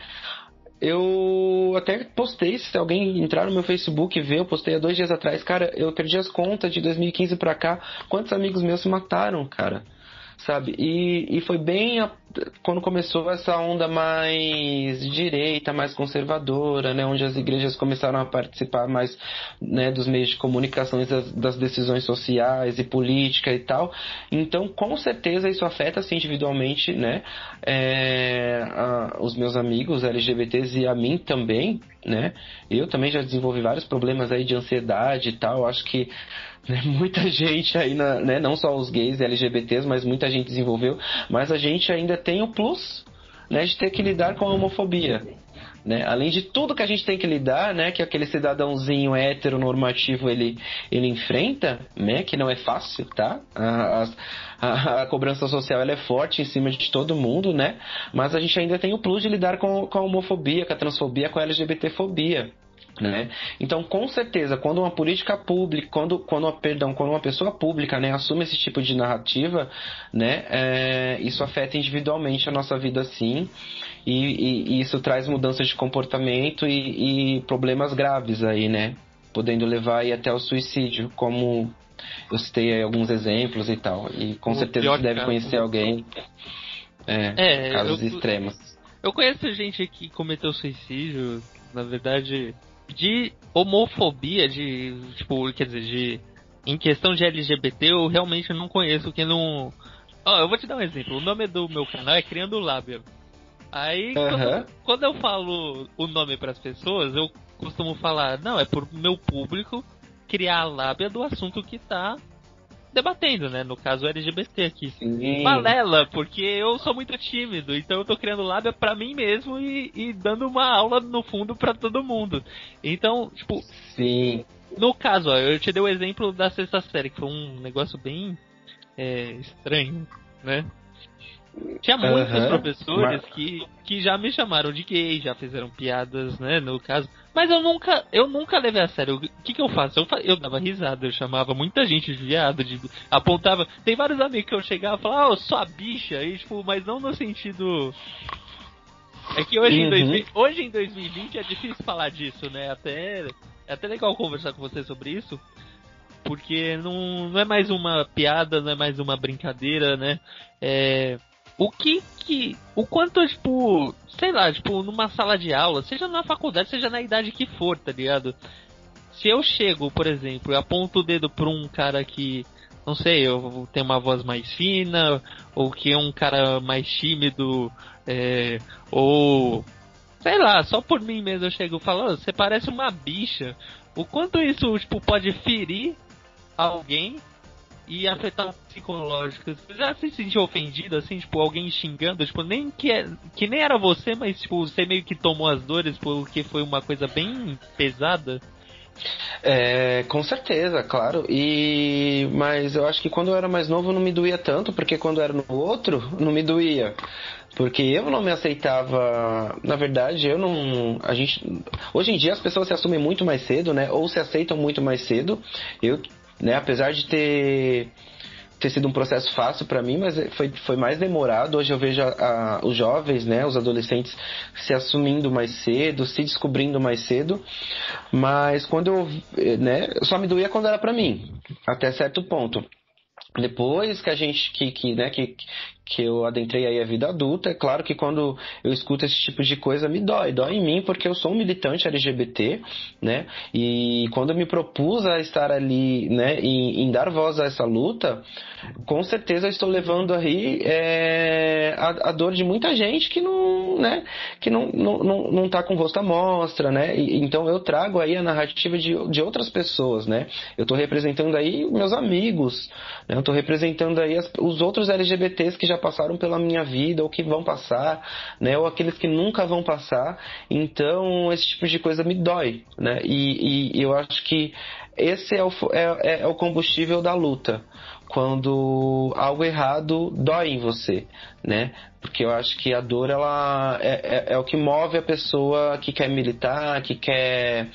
Eu até postei, se alguém entrar no meu Facebook e ver, eu postei há 2 dias atrás, cara, eu perdi as contas de 2015 pra cá, quantos amigos meus se mataram, cara, sabe? E foi bem quando começou essa onda mais direita, mais conservadora, né, onde as igrejas começaram a participar mais, né, dos meios de comunicação, das decisões sociais e política e tal. Então, com certeza isso afeta assim, individualmente, né, os meus amigos LGBTs e a mim também, né? Eu também já desenvolvi vários problemas aí de ansiedade e tal. Acho que, né, muita gente aí, né, não só os gays e LGBTs, mas muita gente desenvolveu. Mas a gente ainda tem o plus, né, de ter que lidar com a homofobia. Né? Além de tudo que a gente tem que lidar, né, que aquele cidadãozinho heteronormativo ele enfrenta, né, que não é fácil, tá? A cobrança social ela é forte em cima de todo mundo, né? Mas a gente ainda tem o plus de lidar com a homofobia, com a transfobia, com a LGBTfobia. Né? Então, com certeza, quando uma política pública, quando uma pessoa pública, né, assume esse tipo de narrativa, né, isso afeta individualmente a nossa vida, sim, e isso traz mudanças de comportamento e problemas graves aí, né, podendo levar aí até o suicídio, como eu citei aí alguns exemplos e tal, e com certeza você deve conhecer alguém, casos extremos.
Eu conheço gente que cometeu suicídio, na verdade, de homofobia, tipo, quer dizer, em questão de LGBT, eu realmente não conheço, que não... eu vou te dar um exemplo, o nome do meu canal é Criando Lábia. Aí, quando eu falo o nome pras pessoas, eu costumo falar, não, é por meu público criar a lábia do assunto que tá debatendo, né? No caso LGBT aqui. Balela, porque eu sou muito tímido, então eu tô criando lábia pra mim mesmo e dando uma aula no fundo pra todo mundo. Então, tipo...
Sim.
No caso, eu te dei o exemplo da sexta série, que foi um negócio bem estranho, né? Tinha muitos professores que já me chamaram de gay, já fizeram piadas, né, no caso. Mas eu nunca levei a sério. O que eu faço? Eu dava risada, eu chamava muita gente de viado, apontava. Tem vários amigos que eu chegava e falava, sua bicha, e, tipo, mas não no sentido... É que hoje, em 2020 é difícil falar disso, né? É até legal conversar com você sobre isso. Porque não é mais uma piada, não é mais uma brincadeira, né? O quanto, tipo, sei lá, tipo, numa sala de aula, seja na faculdade, seja na idade que for, tá ligado? Se eu chego, por exemplo, e aponto o dedo pra um cara que, não sei, eu tenho uma voz mais fina, ou que é um cara mais tímido, ou, sei lá, só por mim mesmo eu chego e falo, você parece uma bicha. O quanto isso, tipo, pode ferir alguém e afetar o psicológico. Você já se sentiu ofendido, assim, tipo, alguém xingando, tipo, nem que nem era você, mas, tipo, você meio que tomou as dores porque foi uma coisa bem pesada?
Com certeza, claro. Mas eu acho que quando eu era mais novo não me doía tanto, porque quando era no outro, não me doía. Porque eu não me aceitava. Na verdade, eu não. Hoje em dia as pessoas se assumem muito mais cedo, né? Ou se aceitam muito mais cedo. Né, apesar de ter sido um processo fácil para mim, mas foi mais demorado. Hoje eu vejo os jovens, né, os adolescentes se assumindo mais cedo, se descobrindo mais cedo. Mas quando só me doía quando era para mim, até certo ponto. Depois que a gente que eu adentrei aí a vida adulta, é claro que quando eu escuto esse tipo de coisa me dói em mim, porque eu sou um militante LGBT, né? E quando eu me propus a estar ali, né, em dar voz a essa luta, com certeza eu estou levando aí a dor de muita gente que não tá com o rosto à mostra, né? Então eu trago aí a narrativa de outras pessoas, né? Eu estou representando aí meus amigos, né? Eu estou representando aí os outros LGBTs que já passaram pela minha vida ou que vão passar, né? Ou aqueles que nunca vão passar. Então esse tipo de coisa me dói, né? E eu acho que esse é o combustível da luta. quando algo errado dói em você, né? Porque eu acho que a dor, ela é o que move a pessoa que quer militar, que quer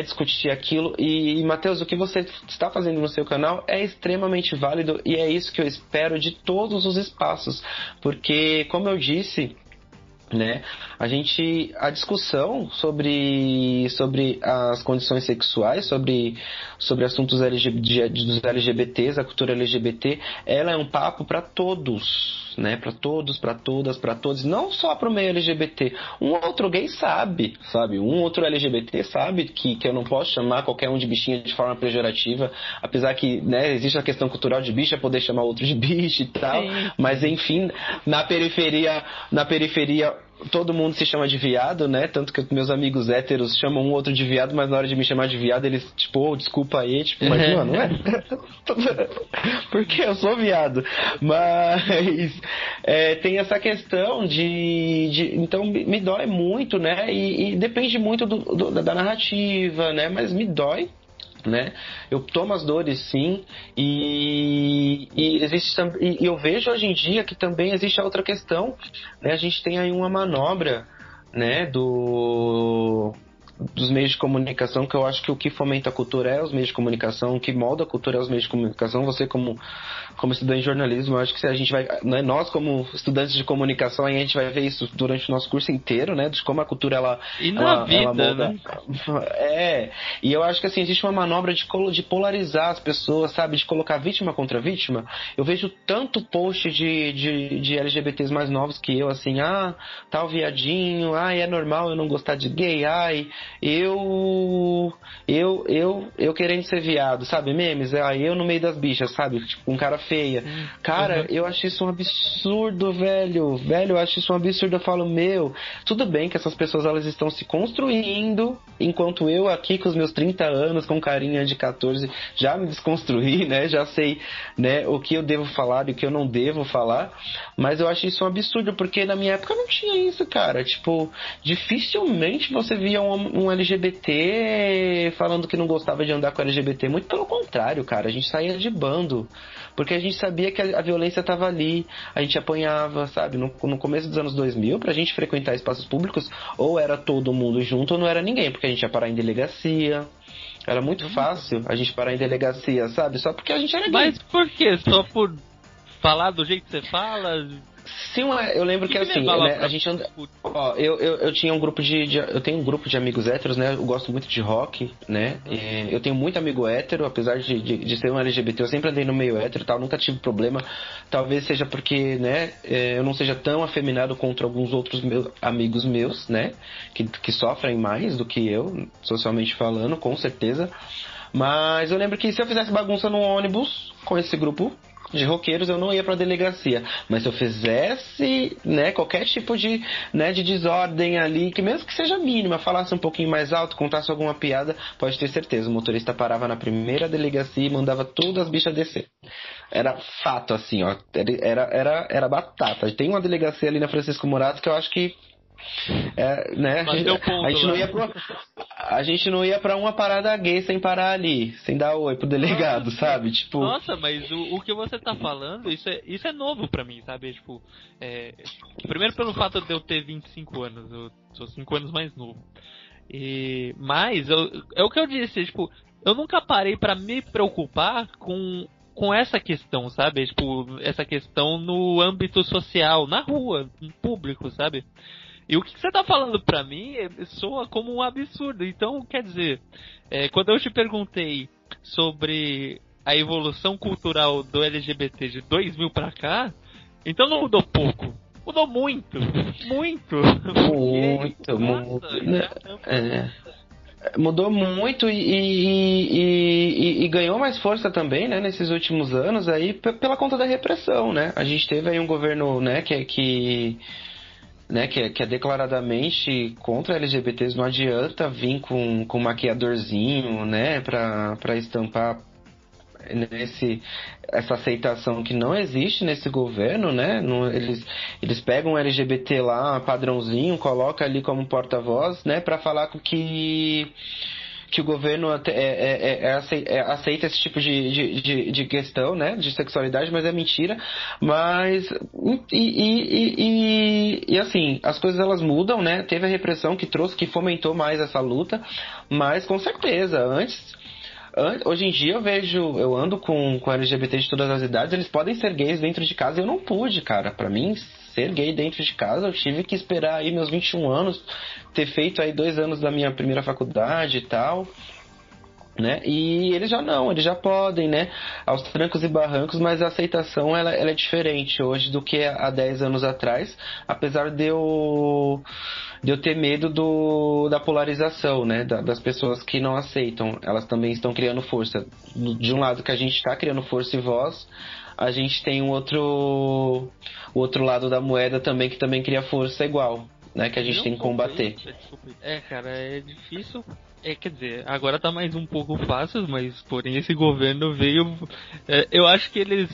discutir aquilo. E Matheus, o que você está fazendo no seu canal é extremamente válido e é isso que eu espero de todos os espaços, porque, como eu disse, né, a discussão sobre as condições sexuais, sobre assuntos dos LGBTs, a cultura LGBT, ela é um papo para todos, né, para todos, para todas, para todos, não só para o meio LGBT. Um outro gay sabe, um outro LGBT sabe que eu não posso chamar qualquer um de bichinha de forma pejorativa, apesar que, né, existe a questão cultural de bicha poder chamar outro de bicho e tal. Sim. Mas enfim, na periferia todo mundo se chama de viado, né? Tanto que meus amigos héteros chamam um outro de viado, mas na hora de me chamar de viado, eles, tipo, desculpa aí, tipo, mas, mano, não é? Porque eu sou viado. Mas tem essa questão então me dói muito, né? E depende muito da narrativa, né? Mas me dói, né? Eu tomo as dores, sim, e eu vejo hoje em dia que também existe a outra questão, né? A gente tem aí uma manobra, né, dos meios de comunicação, que eu acho que o que fomenta a cultura é os meios de comunicação, o que molda a cultura é os meios de comunicação. Você como estudante de jornalismo, eu acho que se a gente vai, né, nós como estudantes de comunicação, a gente vai ver isso durante o nosso curso inteiro, né, de como a cultura ela molda,
né?
E eu acho que assim, existe uma manobra de polarizar as pessoas, sabe, de colocar vítima contra vítima. Eu vejo tanto post de LGBTs mais novos que eu, assim, tal viadinho, é normal eu não gostar de gay, eu querendo ser viado, sabe? Memes, eu no meio das bichas, sabe? Tipo, um cara feia. Cara, eu acho isso um absurdo, velho. Eu acho isso um absurdo. Eu falo, tudo bem que essas pessoas, elas estão se construindo, enquanto eu aqui com os meus 30 anos, com carinha de 14, já me desconstruí, né? Já sei, né, o que eu devo falar e o que eu não devo falar. Mas eu acho isso um absurdo, porque na minha época não tinha isso, cara. Tipo, dificilmente você via um LGBT falando que não gostava de andar com LGBT. Muito pelo contrário, cara. A gente saía de bando, porque a gente sabia que a violência estava ali, a gente apanhava, sabe? No começo dos anos 2000, pra gente frequentar espaços públicos, ou era todo mundo junto ou não era ninguém, porque a gente ia parar em delegacia. Era muito fácil a gente parar em delegacia, sabe? Só porque a gente era gay.
Mas por quê? Só por falar do jeito que você fala?
Sim, eu lembro que assim, né, a gente anda... eu tinha um grupo eu tenho um grupo de amigos héteros, né? Eu gosto muito de rock, né? Eu tenho muito amigo hétero, apesar de ser um LGBT, eu sempre andei no meio hétero e tal, nunca tive problema. Talvez seja porque, né, eu não seja tão afeminado contra alguns outros amigos meus, né? Que sofrem mais do que eu, socialmente falando, com certeza. Mas eu lembro que se eu fizesse bagunça no ônibus com esse grupo de roqueiros, eu não ia pra delegacia. Mas se eu fizesse, né, qualquer tipo de desordem ali, que mesmo que seja mínima, falasse um pouquinho mais alto, contasse alguma piada, pode ter certeza, o motorista parava na primeira delegacia e mandava todas as bichas descer. Era fato, assim, ó. Era batata. Tem uma delegacia ali na Francisco Morato que eu acho que né? A gente não ia pra uma parada gay sem parar ali, sem dar oi pro delegado, sabe? Tipo...
Nossa, mas o que você tá falando, isso é novo pra mim, sabe? Tipo, primeiro pelo fato de eu ter 25 anos, eu sou 5 anos mais novo. Mas é o que eu disse, tipo, eu nunca parei pra me preocupar com essa questão, sabe? Tipo, essa questão no âmbito social, na rua, no público, sabe? E o que você tá falando pra mim soa como um absurdo. Então, quer dizer, quando eu te perguntei sobre a evolução cultural do LGBT de 2000 pra cá, então não mudou pouco. Mudou muito. Muito.
Mudou muito e ganhou mais força também, né, nesses últimos anos aí, pela conta da repressão, né? A gente teve aí um governo, né, que é declaradamente contra LGBTs. Não adianta vir com maquiadorzinho, né, pra estampar essa aceitação que não existe nesse governo, né? Eles pegam um LGBT lá, padrãozinho, coloca ali como porta-voz, né, pra falar que o governo aceita esse tipo de questão, né, de sexualidade, mas é mentira. Mas assim, as coisas elas mudam, né? Teve a repressão que trouxe, que fomentou mais essa luta, mas com certeza, hoje em dia eu ando com LGBT de todas as idades, eles podem ser gays dentro de casa, eu não pude, cara. Pra mim, ser gay dentro de casa, eu tive que esperar aí meus 21 anos, ter feito aí 2 anos da minha primeira faculdade e tal, né? E eles já podem, né? Aos trancos e barrancos, mas a aceitação ela é diferente hoje do que há 10 anos atrás, apesar de eu ter medo da polarização, né? Das pessoas que não aceitam. Elas também estão criando força. De um lado que a gente está criando força e voz, a gente tem o outro lado da moeda também que também cria força igual, né? Que a gente tem que combater.
Cara, é difícil. Quer dizer, agora tá mais um pouco fácil, mas porém esse governo veio. Eu acho que eles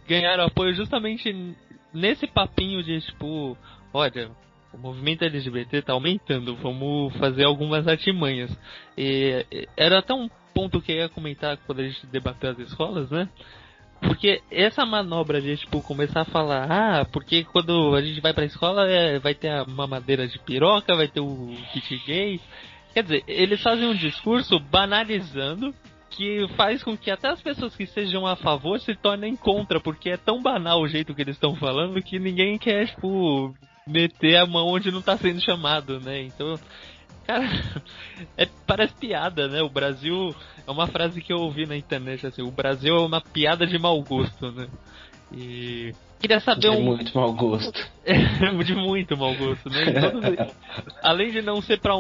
ganharam apoio justamente nesse papinho de tipo, olha, o movimento LGBT tá aumentando, vamos fazer algumas artimanhas. Era até um ponto que eu ia comentar quando a gente debateu as escolas, né? Porque essa manobra de tipo começar a falar, porque quando a gente vai pra escola vai ter a mamadeira de piroca, vai ter o kit gay. Quer dizer, eles fazem um discurso banalizando que faz com que até as pessoas que sejam a favor se tornem contra, porque é tão banal o jeito que eles estão falando que ninguém quer, tipo, meter a mão onde não tá sendo chamado, né? Então, cara, parece piada, né? O Brasil, é uma frase que eu ouvi na internet, assim, o Brasil é uma piada de mau gosto, né? E queria saber
de muito mau gosto.
De muito mau gosto, né? Além de não ser pra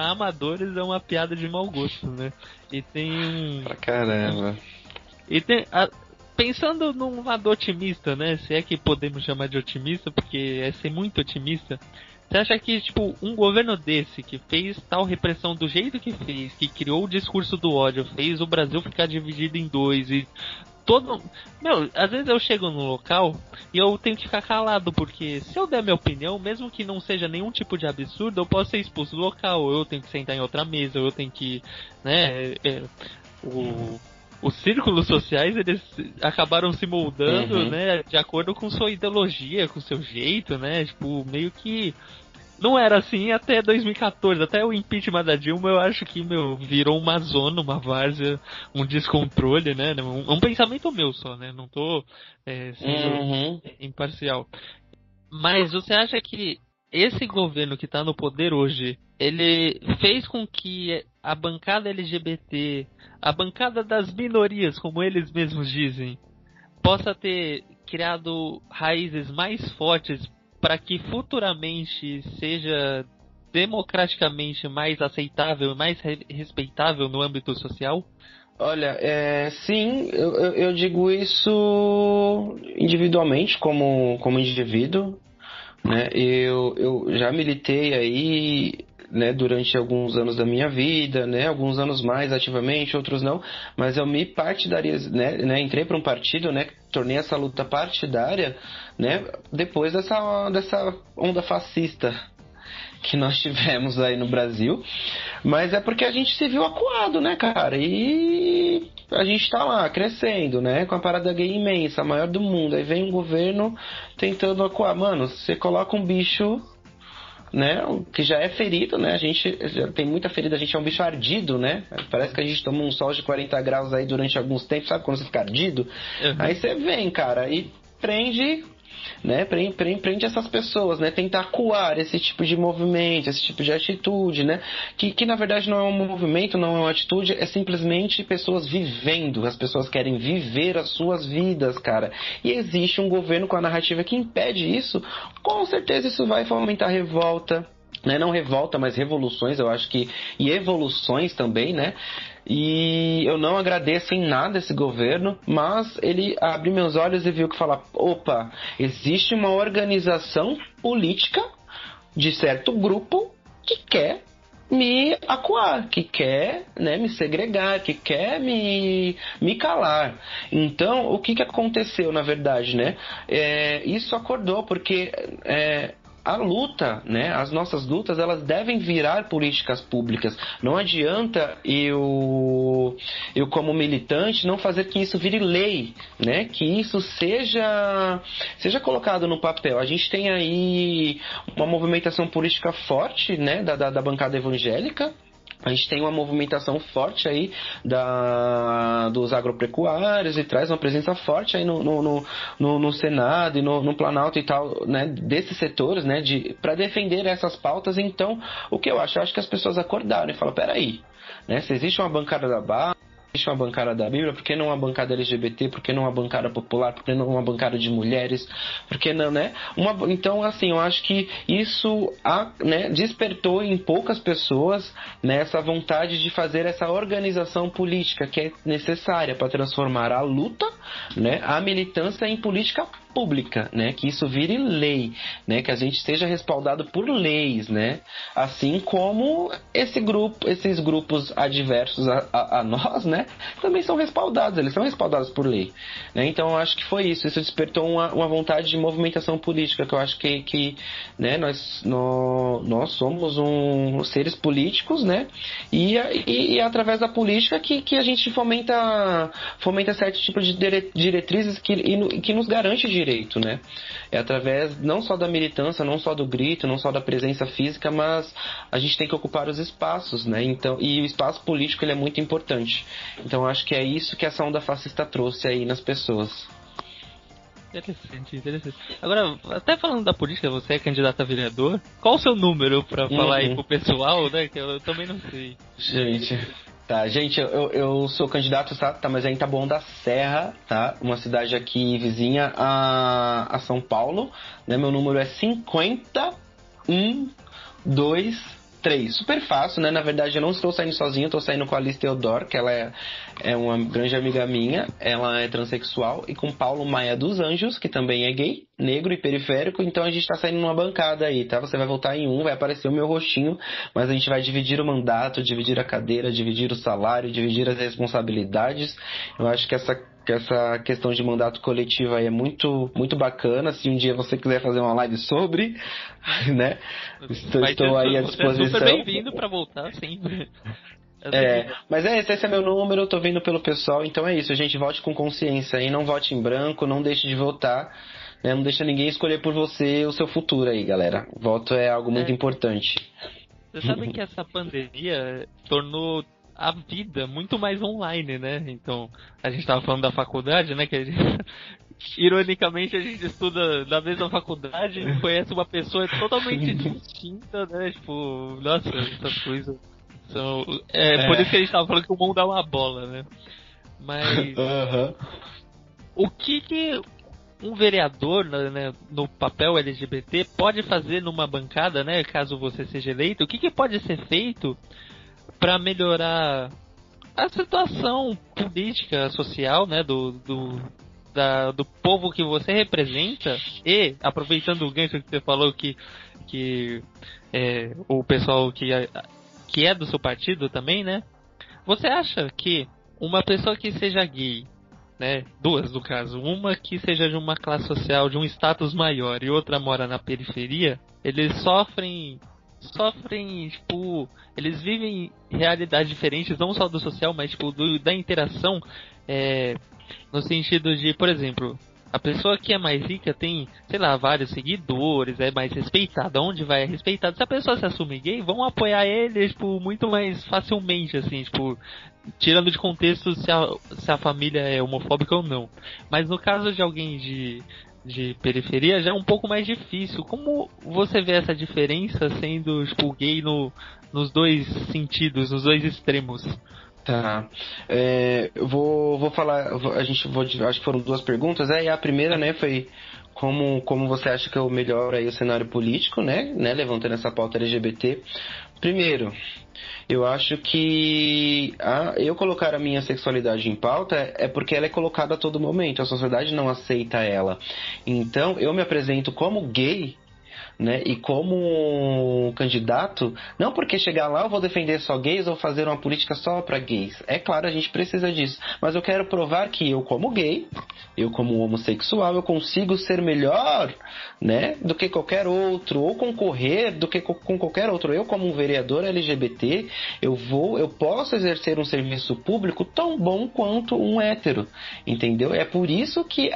amadores, é uma piada de mau gosto, né? E tem
Pra caramba.
E pensando num lado otimista, né? Se é que podemos chamar de otimista, porque é ser muito otimista. Você acha que, tipo, um governo desse, que fez tal repressão do jeito que fez, que criou o discurso do ódio, fez o Brasil ficar dividido em dois e às vezes eu chego num local e eu tenho que ficar calado, porque se eu der minha opinião, mesmo que não seja nenhum tipo de absurdo, eu posso ser expulso do local, ou eu tenho que sentar em outra mesa, ou eu tenho que, né, os círculos sociais, eles acabaram se moldando, né, de acordo com sua ideologia, com seu jeito, né, tipo, meio que não era assim até 2014, até o impeachment da Dilma, eu acho que, virou uma zona, uma várzea, um descontrole, né? Um pensamento meu só, né? Não tô sendo imparcial. Mas você acha que esse governo que tá no poder hoje, ele fez com que a bancada LGBT, a bancada das minorias, como eles mesmos dizem, possa ter criado raízes mais fortes para que futuramente seja democraticamente mais aceitável, mais respeitável no âmbito social?
Olha, sim, eu digo isso individualmente, como indivíduo, né? Eu já militei aí, né, durante alguns anos da minha vida, né? Alguns anos mais ativamente, outros não, mas eu me partidaria, né? Entrei para um partido, né? Tornei essa luta partidária, né? Depois dessa onda fascista que nós tivemos aí no Brasil, mas é porque a gente se viu acuado, né, cara? E a gente tá lá crescendo, né? Com a parada gay imensa, a maior do mundo. Aí vem um governo tentando acuar. Mano, você coloca um bicho, né, que já é ferido, né? A gente já tem muita ferida, a gente é um bicho ardido, né? Parece que a gente toma um sol de 40 graus aí durante alguns tempos, sabe quando você fica ardido? Aí você vem, cara, e prende, né, prende essas pessoas, né, tentar acuar esse tipo de movimento, esse tipo de atitude, né, que na verdade não é um movimento, não é uma atitude, é simplesmente pessoas vivendo, as pessoas querem viver as suas vidas, cara, e existe um governo com a narrativa que impede isso, com certeza isso vai fomentar revolta, né, não revolta, mas revoluções, eu acho que, e evoluções também, né. E eu não agradeço em nada esse governo, mas ele abriu meus olhos e viu que fala, opa, existe uma organização política de certo grupo que quer me acuar, que quer, né, me segregar, que quer me calar. Então, o que aconteceu, na verdade, né? Isso acordou, porque a luta, né, as nossas lutas, elas devem virar políticas públicas. Não adianta eu como militante, não fazer que isso vire lei, né, que isso seja colocado no papel. A gente tem aí uma movimentação política forte, né, da bancada evangélica. A gente tem uma movimentação forte aí dos agropecuários e traz uma presença forte aí no Senado e no Planalto e tal, né, desses setores, né, para defender essas pautas. Então, o que eu acho? Eu acho que as pessoas acordaram e falaram, peraí, né, se existe uma bancada da base, existe uma bancada da Bíblia, por que não uma bancada LGBT, por que não uma bancada popular, por que não uma bancada de mulheres, por que não, né? Então, assim, eu acho que isso, né, despertou em poucas pessoas, né, essa vontade de fazer essa organização política que é necessária para transformar a luta, né, a militância em política pública, né, que isso vire lei, né, que a gente seja respaldado por leis, né, assim como esses grupos adversos a nós, né, também são respaldados, eles são respaldados por lei, né, então eu acho que foi isso despertou uma vontade de movimentação política, que eu acho que né, nós somos seres políticos, né, e através da política que a gente fomenta certo tipo de diretrizes que nos garante direito, né? É através não só da militância, não só do grito, não só da presença física, mas a gente tem que ocupar os espaços, né? Então, e o espaço político ele é muito importante. Então acho que é isso que a ação da fascista trouxe aí nas pessoas.
Interessante. Agora, até falando da política, você é candidato a vereador. Qual o seu número pra falar aí pro pessoal, né? Que eu também não sei.
Gente, eu sou candidato, tá? Mas é em Taboão da Serra, tá? Uma cidade aqui vizinha a São Paulo, né? Meu número é 50123. Super fácil, né? Na verdade, eu não estou saindo sozinho, eu estou saindo com a Alice Teodoro, que ela é uma grande amiga minha. Ela é transexual. E com Paulo Maia dos Anjos, que também é gay, negro e periférico. Então a gente está saindo numa bancada aí, tá? Você vai votar em um, vai aparecer o meu rostinho, mas a gente vai dividir o mandato, dividir a cadeira, dividir o salário, dividir as responsabilidades. Eu acho que essa questão de mandato coletivo aí é muito, muito bacana. Se um dia você quiser fazer uma live sobre, né? Estou aí à disposição.
Você é super bem-vindo para voltar sempre.
Mas esse é meu número, eu tô vindo pelo pessoal, então é isso, gente, vote com consciência aí, não vote em branco, não deixe de votar, né? Não deixa ninguém escolher por você o seu futuro aí, galera. Voto é algo muito importante.
Você sabe que essa pandemia tornou a vida muito mais online, né? Então, a gente tava falando da faculdade, né? Que ironicamente a gente estuda na mesma faculdade e conhece uma pessoa totalmente distinta, né? Tipo, nossa, essas coisas são... por isso que a gente tava falando que o mundo é uma bola, né? Mas... O que um vereador, né, no papel LGBT pode fazer numa bancada, né? Caso você seja eleito, o que pode ser feito para melhorar a situação política, social, né, do povo que você representa? E, aproveitando o gancho que você falou que o pessoal que é do seu partido também, né? Você acha que uma pessoa que seja gay, né, duas no caso, uma que seja de uma classe social, de um status maior e outra mora na periferia, eles sofrem, tipo, eles vivem realidades diferentes, não só do social, mas tipo, da interação, no sentido de, por exemplo, a pessoa que é mais rica tem, sei lá, vários seguidores, é mais respeitada, onde vai é respeitado. Se a pessoa se assume gay, vão apoiar ele, tipo, muito mais facilmente, assim, tipo, tirando de contexto se a família é homofóbica ou não. Mas no caso de alguém de periferia já é um pouco mais difícil. Como você vê essa diferença sendo, tipo, gay nos dois sentidos, nos dois extremos?
Tá. Eu vou falar. Acho que foram duas perguntas. E a primeira, né, foi como você acha que é o melhor aí o cenário político, né? Levantando essa pauta LGBT. Primeiro, eu acho que eu colocar a minha sexualidade em pauta é porque ela é colocada a todo momento. A sociedade não aceita ela. Então, eu me apresento como gay né? E como candidato, não porque chegar lá eu vou defender só gays ou fazer uma política só para gays. É claro, a gente precisa disso. Mas eu quero provar que eu como gay, eu como homossexual, eu consigo ser melhor, né? Do que qualquer outro, ou concorrer do que com qualquer outro. Eu como um vereador LGBT, eu posso exercer um serviço público tão bom quanto um hétero, entendeu? É por isso que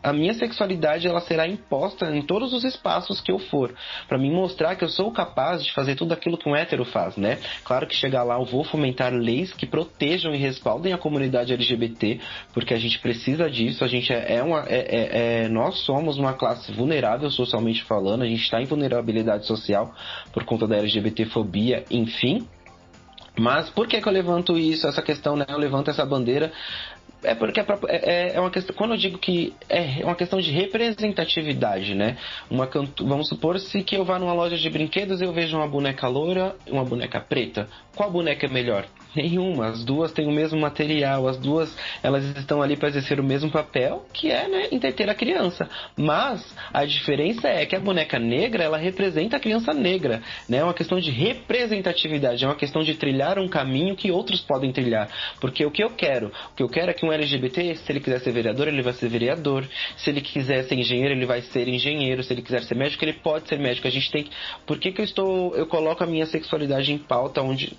a minha sexualidade ela será imposta em todos os espaços que eu for, para me mostrar que eu sou capaz de fazer tudo aquilo que um hétero faz, né? Claro que chegar lá eu vou fomentar leis que protejam e respaldem a comunidade LGBT, porque a gente precisa disso, a gente nós somos uma classe vulnerável socialmente falando, a gente está em vulnerabilidade social por conta da LGBTfobia, enfim. Mas por que eu levanto isso, essa questão, né? Eu levanto essa bandeira porque é uma questão, quando eu digo que é uma questão de representatividade, né? Vamos supor se que eu vá numa loja de brinquedos e eu vejo uma boneca loira e uma boneca preta. Qual boneca é melhor? Nenhuma. As duas têm o mesmo material, as duas elas estão ali para exercer o mesmo papel, que é, né, entreter a criança. Mas a diferença é que a boneca negra, ela representa a criança negra, né? É uma questão de representatividade, é uma questão de trilhar um caminho que outros podem trilhar. Porque o que eu quero é que um LGBT, se ele quiser ser vereador, ele vai ser vereador. Se ele quiser ser engenheiro, ele vai ser engenheiro. Se ele quiser ser médico, ele pode ser médico. A gente tem que... Por que eu coloco a minha sexualidade em pauta onde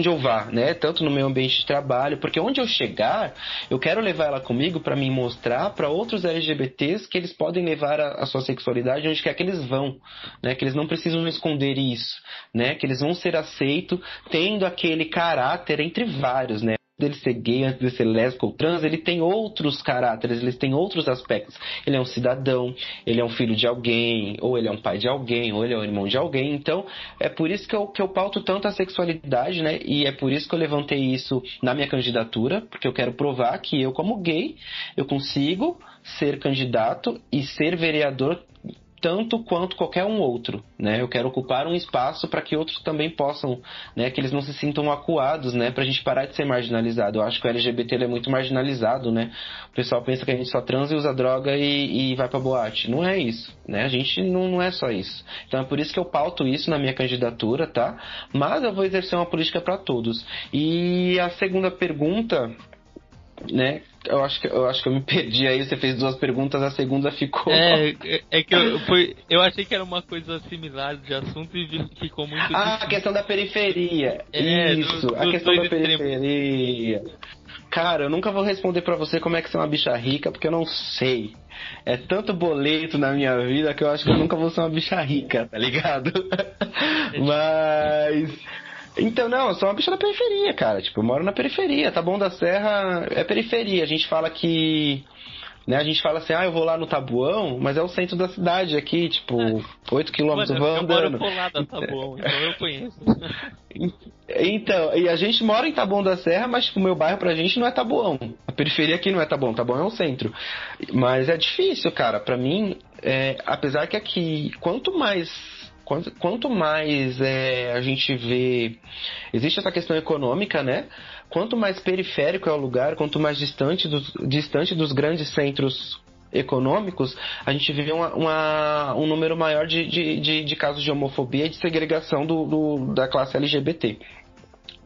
eu vá, né? Tanto no meu ambiente de trabalho, porque onde eu chegar, eu quero levar ela comigo para me mostrar para outros LGBTs que eles podem levar a sua sexualidade onde quer que eles vão, né? Que eles não precisam esconder isso, né? Que eles vão ser aceitos tendo aquele caráter entre vários, né? Dele ser gay, antes de ser lésbico ou trans, ele tem outros caráteres, ele tem outros aspectos. Ele é um cidadão, ele é um filho de alguém, ou ele é um pai de alguém, ou ele é um irmão de alguém. Então, é por isso que eu pauto tanto a sexualidade, né? E é por isso que eu levantei isso na minha candidatura, porque eu quero provar que eu, como gay, eu consigo ser candidato e ser vereador tanto quanto qualquer um outro, né? Eu quero ocupar um espaço para que outros também possam, né? Que eles não se sintam acuados, né? Pra gente parar de ser marginalizado. Eu acho que o LGBT ele é muito marginalizado, né? O pessoal pensa que a gente só transa e usa droga e vai pra boate. Não é isso, né? A gente não é só isso. Então é por isso que eu pauto isso na minha candidatura, tá? Mas eu vou exercer uma política para todos. E a segunda pergunta, né? Eu acho que eu me perdi aí. Você fez duas perguntas, a segunda ficou.
É que eu achei que era uma coisa similar de assunto e ficou muito difícil.
A questão da periferia. Isso, a questão da periferia. Cara, eu nunca vou responder pra você como é que você é uma bicha rica, porque eu não sei. É tanto boleto na minha vida que eu acho que eu nunca vou ser uma bicha rica, tá ligado? Mas... Então, não, eu sou uma bicha da periferia, cara. Tipo, eu moro na periferia. Taboão da Serra é periferia. A gente fala que... Né, a gente fala assim, eu vou lá no Taboão, mas é o centro da cidade aqui, tipo, 8 quilômetros, eu vou andando.
Eu moro colado a Taboão, então eu conheço.
Então, e a gente mora em Taboão da Serra, mas tipo, o meu bairro pra gente não é Taboão. A periferia aqui não é Taboão, Taboão é o centro. Mas é difícil, cara, pra mim, apesar que aqui, quanto mais a gente vê... Existe essa questão econômica, né? Quanto mais periférico é o lugar, quanto mais distante dos grandes centros econômicos, a gente vê um número maior de casos de homofobia e de segregação da classe LGBT.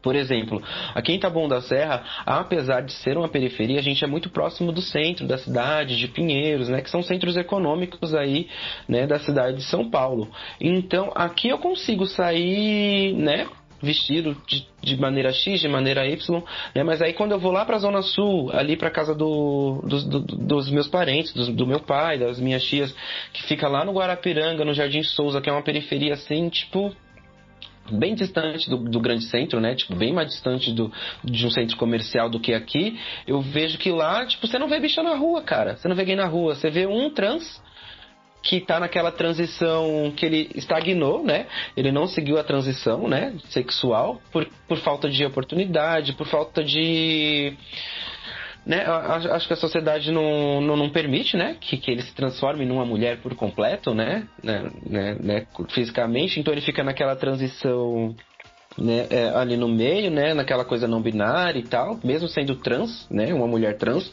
Por exemplo, aqui em Taboão da Serra, apesar de ser uma periferia, a gente é muito próximo do centro da cidade, de Pinheiros, né, que são centros econômicos aí, né, da cidade de São Paulo. Então, aqui eu consigo sair, né, vestido de maneira X, de maneira Y, né, mas aí quando eu vou lá pra Zona Sul, ali pra casa dos meus parentes, do meu pai, das minhas tias, que fica lá no Guarapiranga, no Jardim Souza, que é uma periferia assim, tipo... bem distante do grande centro, né? Tipo, bem mais distante de um centro comercial do que aqui. Eu vejo que lá, tipo, você não vê bicha na rua, cara. Você não vê gay na rua. Você vê um trans que tá naquela transição que ele estagnou, né? Ele não seguiu a transição, né? Sexual por falta de oportunidade, por falta de... Né? Acho que a sociedade não permite, né? Que ele se transforme numa mulher por completo, né? Fisicamente, então ele fica naquela transição, né? Ali no meio, né? Naquela coisa não binária e tal, mesmo sendo trans, né? Uma mulher trans.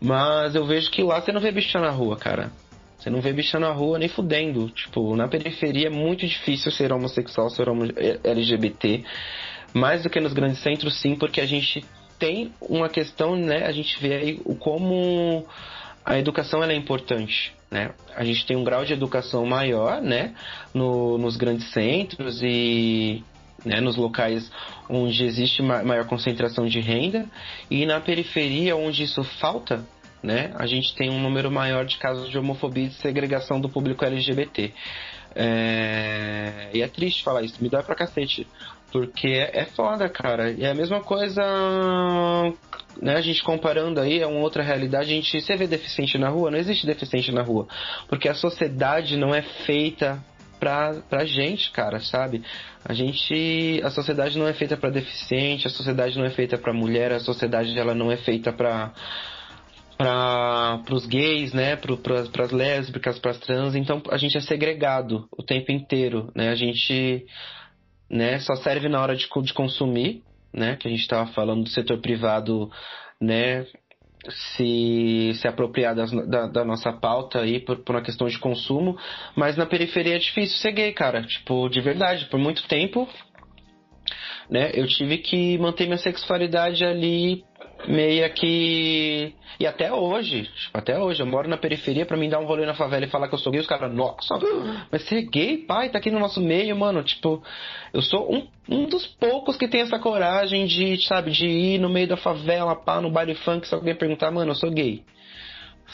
Mas eu vejo que lá você não vê bicha na rua, cara. Você não vê bicha na rua nem fudendo. Tipo, na periferia é muito difícil ser homossexual, ser LGBT. Mais do que nos grandes centros, sim, porque a gente tem uma questão, né? A gente vê aí o como a educação ela é importante, né? A gente tem um grau de educação maior, né? Nos grandes centros e, né, nos locais onde existe maior concentração de renda, e na periferia onde isso falta, né? A gente tem um número maior de casos de homofobia e de segregação do público LGBT. E é triste falar isso, me dói pra cacete. Porque é foda, cara. E é a mesma coisa, né? A gente comparando aí, é uma outra realidade. Você vê deficiente na rua? Não existe deficiente na rua. Porque a sociedade não é feita pra gente, cara, sabe? A sociedade não é feita pra deficiente, a sociedade não é feita pra mulher, a sociedade ela não é feita para os gays, né, para as lésbicas, para as trans. Então a gente é segregado o tempo inteiro, né? A gente, né, só serve na hora de consumir, né? Que a gente estava falando do setor privado, né? Se apropriar da nossa pauta aí por uma questão de consumo, mas na periferia é difícil ser gay, cara. Tipo, de verdade, por muito tempo, né? Eu tive que manter minha sexualidade ali meio que... E até hoje, tipo, eu moro na periferia, pra mim dar um rolê na favela e falar que eu sou gay, os caras, nossa, mas você é gay, pai, tá aqui no nosso meio, mano. Tipo, eu sou um dos poucos que tem essa coragem de, sabe, de ir no meio da favela, pá, no baile funk, se alguém perguntar, mano, eu sou gay.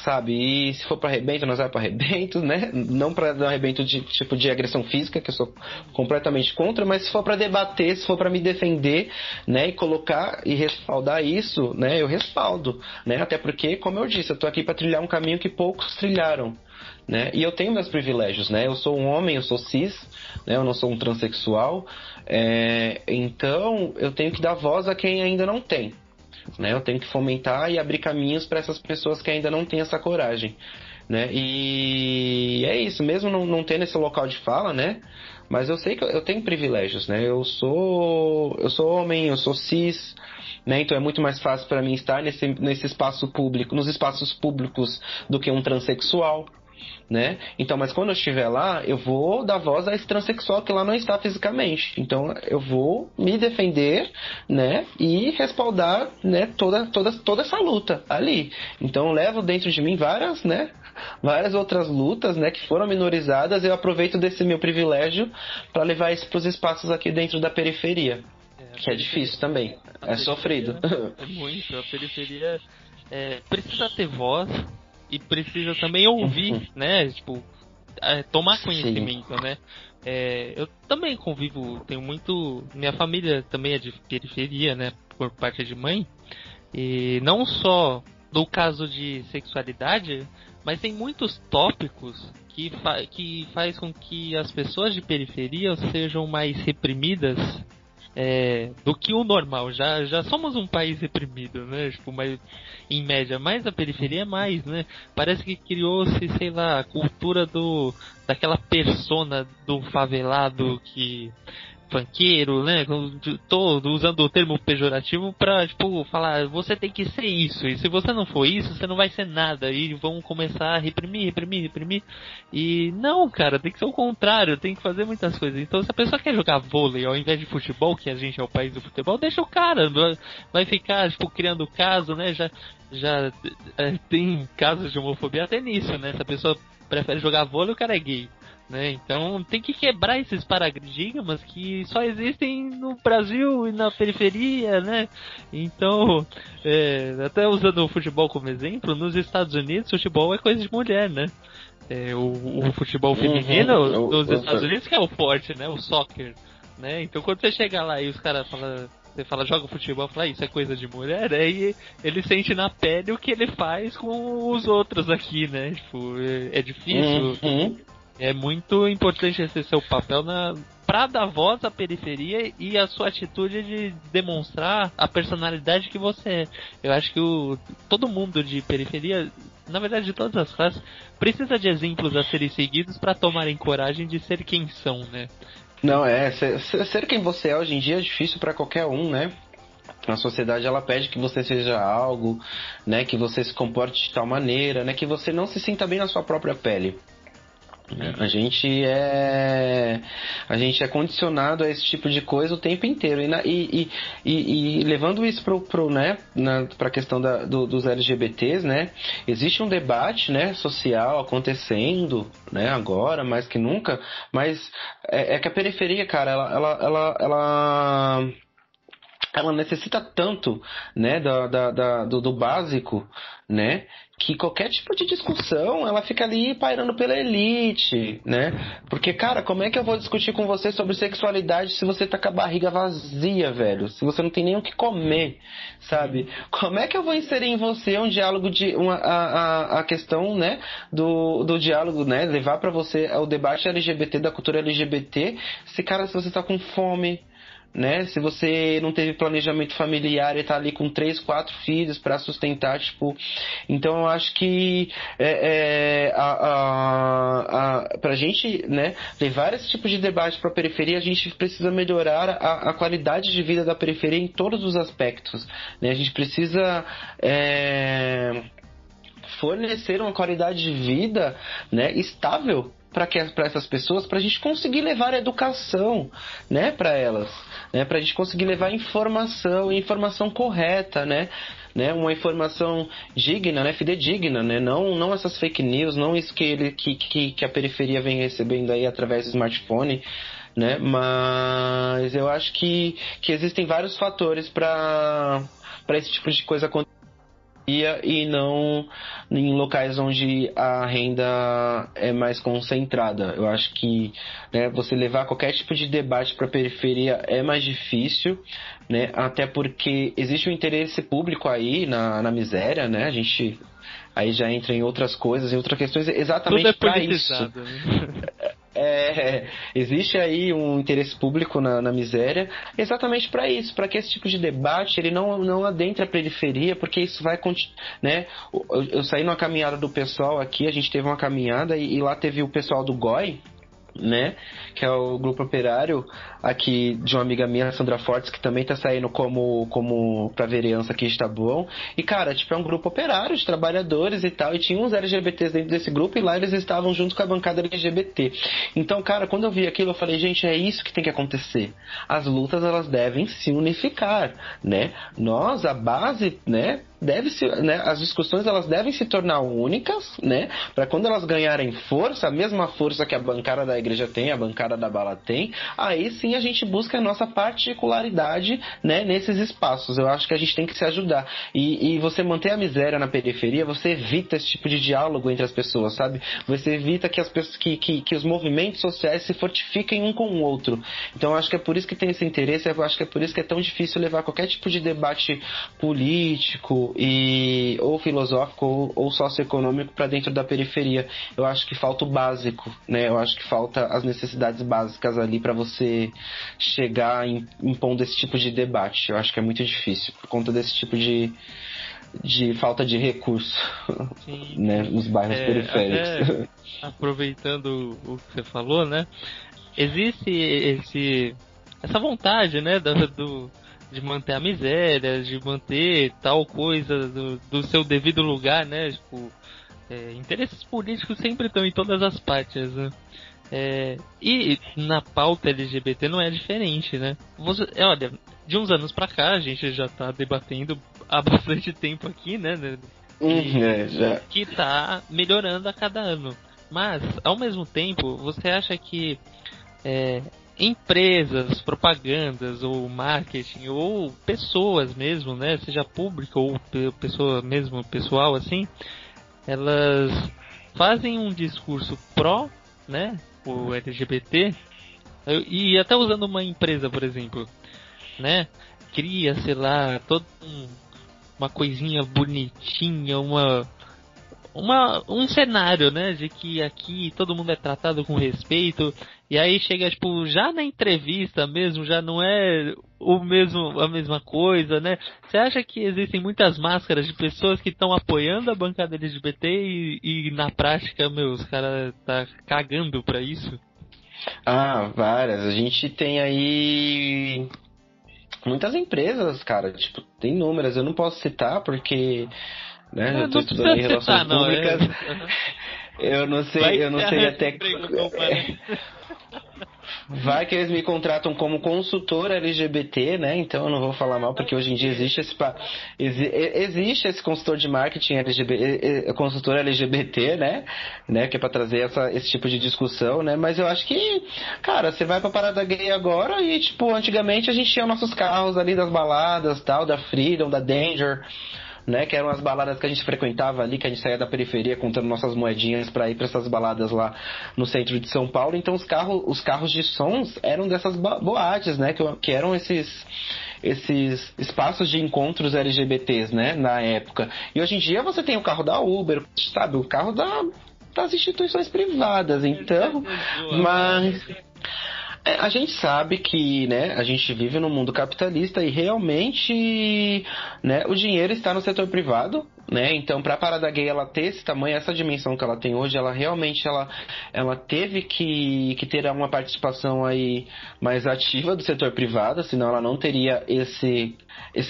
Sabe, e se for pra arrebento, nós vamos pra arrebento, né? Não pra dar um arrebento de tipo de agressão física, que eu sou completamente contra, mas se for pra debater, se for pra me defender, né? E colocar e respaldar isso, né? Eu respaldo, né? Até porque, como eu disse, eu tô aqui pra trilhar um caminho que poucos trilharam, né? E eu tenho meus privilégios, né? Eu sou um homem, eu sou cis, né? Eu não sou um transexual, então eu tenho que dar voz a quem ainda não tem. Né? Eu tenho que fomentar e abrir caminhos para essas pessoas que ainda não têm essa coragem, né? E é isso, mesmo não tendo esse local de fala, né? Mas eu sei que eu tenho privilégios, né? Eu sou homem, eu sou cis, né? Então é muito mais fácil para mim estar nesse espaço público, nos espaços públicos, do que um transexual, né? Então, mas quando eu estiver lá, eu vou dar voz a esse transexual que lá não está fisicamente. Então, eu vou me defender, né? E respaldar, né? Toda essa luta ali. Então, eu levo dentro de mim várias outras lutas, né? Que foram minorizadas. Eu aproveito desse meu privilégio para levar isso para os espaços aqui dentro da periferia. Que é difícil também. É sofrido.
É muito. A periferia precisa ter voz. E precisa também ouvir, né? Tipo, tomar conhecimento, sim, né? Eu também convivo, tenho muito... Minha família também é de periferia, né? Por parte de mãe. E não só no caso de sexualidade, mas tem muitos tópicos que faz com que as pessoas de periferia sejam mais reprimidas do que o normal. Já somos um país reprimido, né? Tipo, mas em média, mais a periferia é mais, né? Parece que criou-se, sei lá, a cultura daquela persona do favelado que funkeiro, né? Tô usando o termo pejorativo pra, tipo, falar, você tem que ser isso, e se você não for isso, você não vai ser nada, e vão começar a reprimir, e não, cara, tem que ser o contrário, tem que fazer muitas coisas. Então, se a pessoa quer jogar vôlei ao invés de futebol, que a gente é o país do futebol, deixa o cara, vai ficar, tipo, criando caso, né? Já tem casos de homofobia até nisso, né? Se a pessoa prefere jogar vôlei, o cara é gay, né? Então tem que quebrar esses paradigmas que só existem no Brasil e na periferia, né? Então, até usando o futebol como exemplo, nos Estados Unidos futebol é coisa de mulher, né? O futebol feminino nos Estados Unidos que é o forte, né? O soccer, né? Então quando você chega lá e os caras falam... Você fala, joga futebol, fala, isso é coisa de mulher, aí ele sente na pele o que ele faz com os outros aqui, né? Tipo, é difícil. É muito importante esse seu papel pra dar voz à periferia e a sua atitude de demonstrar a personalidade que você é. Eu acho que todo mundo de periferia, na verdade de todas as classes, precisa de exemplos a serem seguidos para tomarem coragem de ser quem são, né?
Não, ser quem você é hoje em dia é difícil pra qualquer um, né? A sociedade, ela pede que você seja algo, né? Que você se comporte de tal maneira, né? Que você não se sinta bem na sua própria pele. A gente é condicionado a esse tipo de coisa o tempo inteiro. E levando isso né, para a questão dos LGBTs, né? Existe um debate, né, social acontecendo, né, agora, mais que nunca, mas é que a periferia, cara, ela necessita tanto, né, do básico, né, que qualquer tipo de discussão, ela fica ali pairando pela elite, né? Porque, cara, como é que eu vou discutir com você sobre sexualidade se você tá com a barriga vazia, velho? Se você não tem nem o que comer, sabe? Como é que eu vou inserir em você um diálogo a questão, né, do diálogo, né, levar pra você o debate LGBT, da cultura LGBT, se você tá com fome, né? Se você não teve planejamento familiar e tá ali com 3, 4 filhos para sustentar, tipo, então eu acho que pra gente, né, levar esse tipo de debate para a periferia, a gente precisa melhorar a qualidade de vida da periferia em todos os aspectos, né? A gente precisa fornecer uma qualidade de vida, né, estável para essas pessoas, para a gente conseguir levar a educação, né, para elas, né, para a gente conseguir levar informação correta, né, uma informação digna, né, fidedigna, né, não essas fake news, não isso que a periferia vem recebendo aí através do smartphone, né, mas eu acho que existem vários fatores para esse tipo de coisa acontecer e não em locais onde a renda é mais concentrada. Eu acho que, né, você levar qualquer tipo de debate para a periferia é mais difícil, né, até porque existe um interesse público aí na miséria, né, a gente aí já entra em outras coisas, em outras questões,
Tudo é
exatamente para isso.
politizado, né?
Existe aí um interesse público na miséria exatamente para isso, para que esse tipo de debate ele não adentre a periferia, porque isso vai, né? Eu saí numa caminhada do pessoal aqui, a gente teve uma caminhada e lá teve o pessoal do GOI, né, que é o grupo operário aqui de uma amiga minha, Sandra Fortes, que também tá saindo como pra vereança aqui em Taboão. E, cara, tipo, é um grupo operário de trabalhadores e tal, e tinha uns LGBTs dentro desse grupo, e lá eles estavam junto com a bancada LGBT. Então, cara, quando eu vi aquilo, eu falei, gente, é isso que tem que acontecer. As lutas, elas devem se unificar, né? A base, né, as discussões elas devem se tornar únicas, né? Para quando elas ganharem força, a mesma força que a bancada da igreja tem, a bancada da bala tem, aí sim a gente busca a nossa particularidade, né, nesses espaços. Eu acho que a gente tem que se ajudar. E você manter a miséria na periferia, você evita esse tipo de diálogo entre as pessoas, sabe? Você evita que as pessoas, que os movimentos sociais se fortifiquem um com o outro. Então eu acho que é por isso que tem esse interesse, eu acho que é por isso que é tão difícil levar qualquer tipo de debate político ou filosófico ou socioeconômico para dentro da periferia. Eu acho que falta o básico, né? Eu acho que falta as necessidades básicas ali para você chegar impondo esse tipo de debate. Eu acho que é muito difícil por conta desse tipo de falta de recurso. Sim. Né, nos bairros periféricos.
Aproveitando o que você falou, né? Existe essa vontade, né, de manter a miséria, de manter tal coisa do seu devido lugar, né? Tipo, interesses políticos sempre estão em todas as partes, né? E na pauta LGBT não é diferente, né? Olha, de uns anos pra cá a gente já tá debatendo há bastante tempo aqui, né?
Já.
Que tá melhorando a cada ano. Mas, ao mesmo tempo, você acha que empresas, propagandas ou marketing ou pessoas mesmo, né, seja pública ou pessoa mesmo, pessoal assim, elas fazem um discurso pró, né, o LGBT, e até usando uma empresa, por exemplo, né, cria, sei lá, toda uma coisinha bonitinha, um cenário, né, de que aqui todo mundo é tratado com respeito, e aí chega, tipo, já na entrevista mesmo, já não é a mesma coisa, né? Você acha que existem muitas máscaras de pessoas que estão apoiando a bancada LGBT e na prática, os caras tá cagando pra isso?
Várias. A gente tem aí muitas empresas, cara, tipo, tem inúmeras, eu não posso citar porque, né, eu tô estudando em relações públicas, eu não sei até... Vai que eles me contratam como consultor LGBT, né? Então eu não vou falar mal, porque hoje em dia existe esse consultor de marketing LGBT, consultor LGBT, né? Que é pra trazer esse tipo de discussão, né? Mas eu acho que, cara, você vai pra parada gay agora e, tipo, antigamente a gente tinha nossos carros ali das baladas, tal, da Freedom, da Danger, né, que eram as baladas que a gente frequentava ali, que a gente saía da periferia contando nossas moedinhas para ir para essas baladas lá no centro de São Paulo. Então os carros de sons eram dessas boates, né, que eram esses espaços de encontros LGBTs, né, na época. E hoje em dia você tem o carro da Uber, sabe, o carro das instituições privadas, então, mas a gente sabe que, né, a gente vive num mundo capitalista e realmente, né, o dinheiro está no setor privado, né? Então, para a parada gay ela ter esse tamanho, essa dimensão que ela tem hoje, ela realmente ela teve que ter uma participação aí mais ativa do setor privado, senão ela não teria esse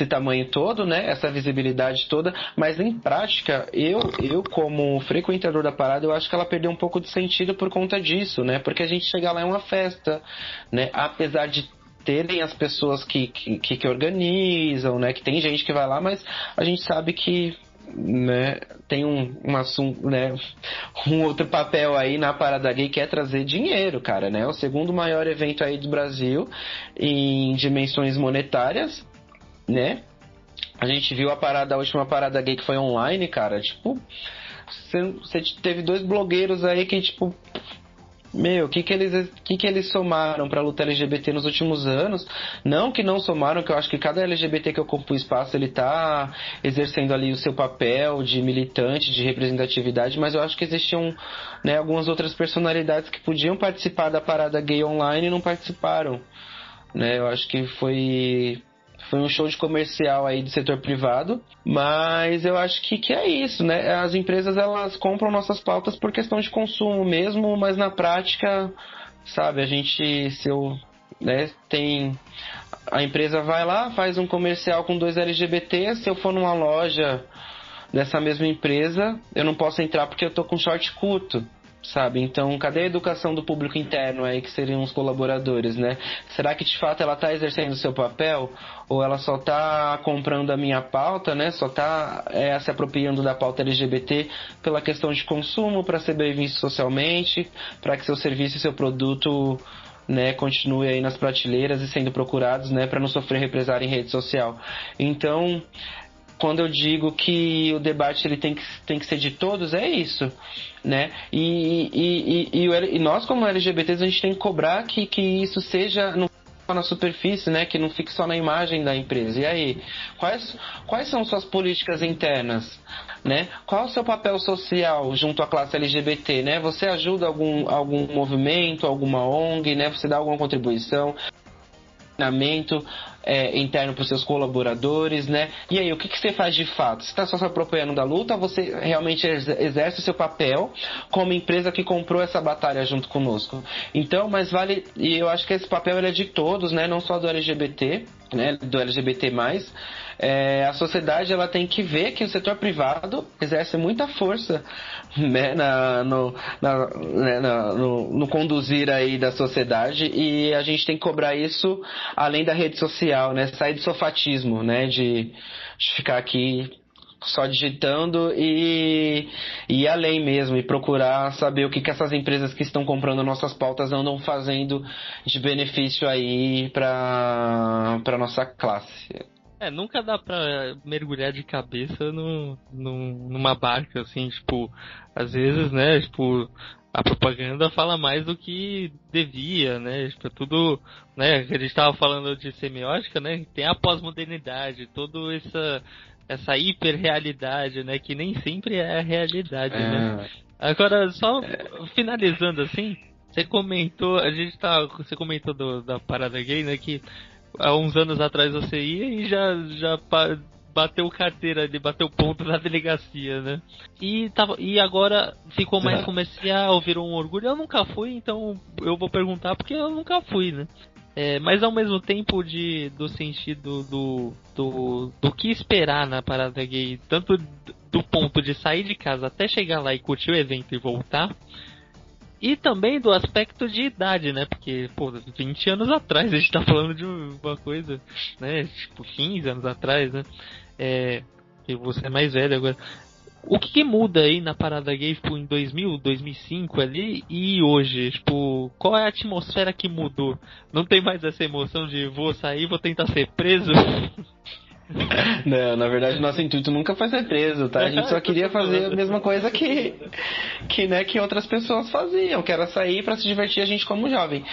tamanho todo, né? Essa visibilidade toda, mas em prática, eu como frequentador da parada, eu acho que ela perdeu um pouco de sentido por conta disso, né? Porque a gente chega lá é uma festa, né? Apesar de terem as pessoas que organizam, né? Que tem gente que vai lá, mas a gente sabe que, né, tem um assunto, né, um outro papel aí na parada gay que é trazer dinheiro, cara, né? O segundo maior evento aí do Brasil em dimensões monetárias, né? A gente viu a última parada gay que foi online, cara, tipo, você teve 2 blogueiros aí que, tipo, meu, o que eles somaram pra luta LGBT nos últimos anos? Não que não somaram, que eu acho que cada LGBT que ocupa o espaço, ele tá exercendo ali o seu papel de militante, de representatividade, mas eu acho que existiam, né, algumas outras personalidades que podiam participar da parada gay online e não participaram, né? Eu acho que foi um show de comercial aí do setor privado, mas eu acho que é isso, né? As empresas, elas compram nossas pautas por questão de consumo mesmo, mas na prática, sabe, né, a empresa vai lá, faz um comercial com 2 LGBT, se eu for numa loja dessa mesma empresa, eu não posso entrar porque eu tô com short curto, sabe? Então, cadê a educação do público interno aí, que seriam os colaboradores, né? Será que de fato ela está exercendo o seu papel? Ou ela só está comprando a minha pauta, né? Só está se apropriando da pauta LGBT pela questão de consumo, para ser bem visto socialmente, para que seu serviço e seu produto, né, continue aí nas prateleiras e sendo procurados, né, para não sofrer represália em rede social. Então, quando eu digo que o debate ele tem que ser de todos, é isso, né? E nós, como LGBTs, a gente tem que cobrar que isso seja na superfície, né? Que não fique só na imagem da empresa. E aí, quais são suas políticas internas, né? Qual é o seu papel social junto à classe LGBT, né? Você ajuda algum movimento, alguma ONG, né? Você dá alguma contribuição, treinamento interno para os seus colaboradores, né? E aí, o que você faz de fato? Você está só se apropriando da luta ou você realmente exerce o seu papel como empresa que comprou essa batalha junto conosco? Então, mas vale... E eu acho que esse papel ele é de todos, né? Não só do LGBT, né? Do LGBT+. A sociedade, ela tem que ver que o setor privado exerce muita força, né, no conduzir aí da sociedade, e a gente tem que cobrar isso além da rede social, né, sair do sofatismo, né, de ficar aqui só digitando e ir além mesmo, e procurar saber o que essas empresas que estão comprando nossas pautas andam fazendo de benefício aí para nossa classe.
Nunca dá pra mergulhar de cabeça numa barca, assim, tipo, às vezes, né, tipo, a propaganda fala mais do que devia, né, tipo, tudo, né, que a gente tava falando de semiótica, né, tem a pós-modernidade, toda essa hiperrealidade, né, que nem sempre é a realidade, né. Agora, só finalizando assim, você comentou da parada gay, né, que há uns anos atrás você ia e já bateu carteira ali, bateu ponto na delegacia, né? E agora ficou mais comercial, virou um orgulho. Eu nunca fui, então eu vou perguntar porque eu nunca fui, né? Mas ao mesmo tempo do sentido do que esperar na parada gay, tanto do ponto de sair de casa até chegar lá e curtir o evento e voltar, e também do aspecto de idade, né? Porque, 20 anos atrás a gente tá falando de uma coisa, né? Tipo, 15 anos atrás, né? E você é mais velho agora. O que muda aí na parada gay, tipo, em 2000, 2005 ali e hoje? Tipo, qual é a atmosfera que mudou? Não tem mais essa emoção de vou sair, vou tentar ser preso?
Não, na verdade, nosso intuito nunca foi ser preso, tá? A gente só queria fazer a mesma coisa que outras pessoas faziam, que era sair pra se divertir a gente como jovem.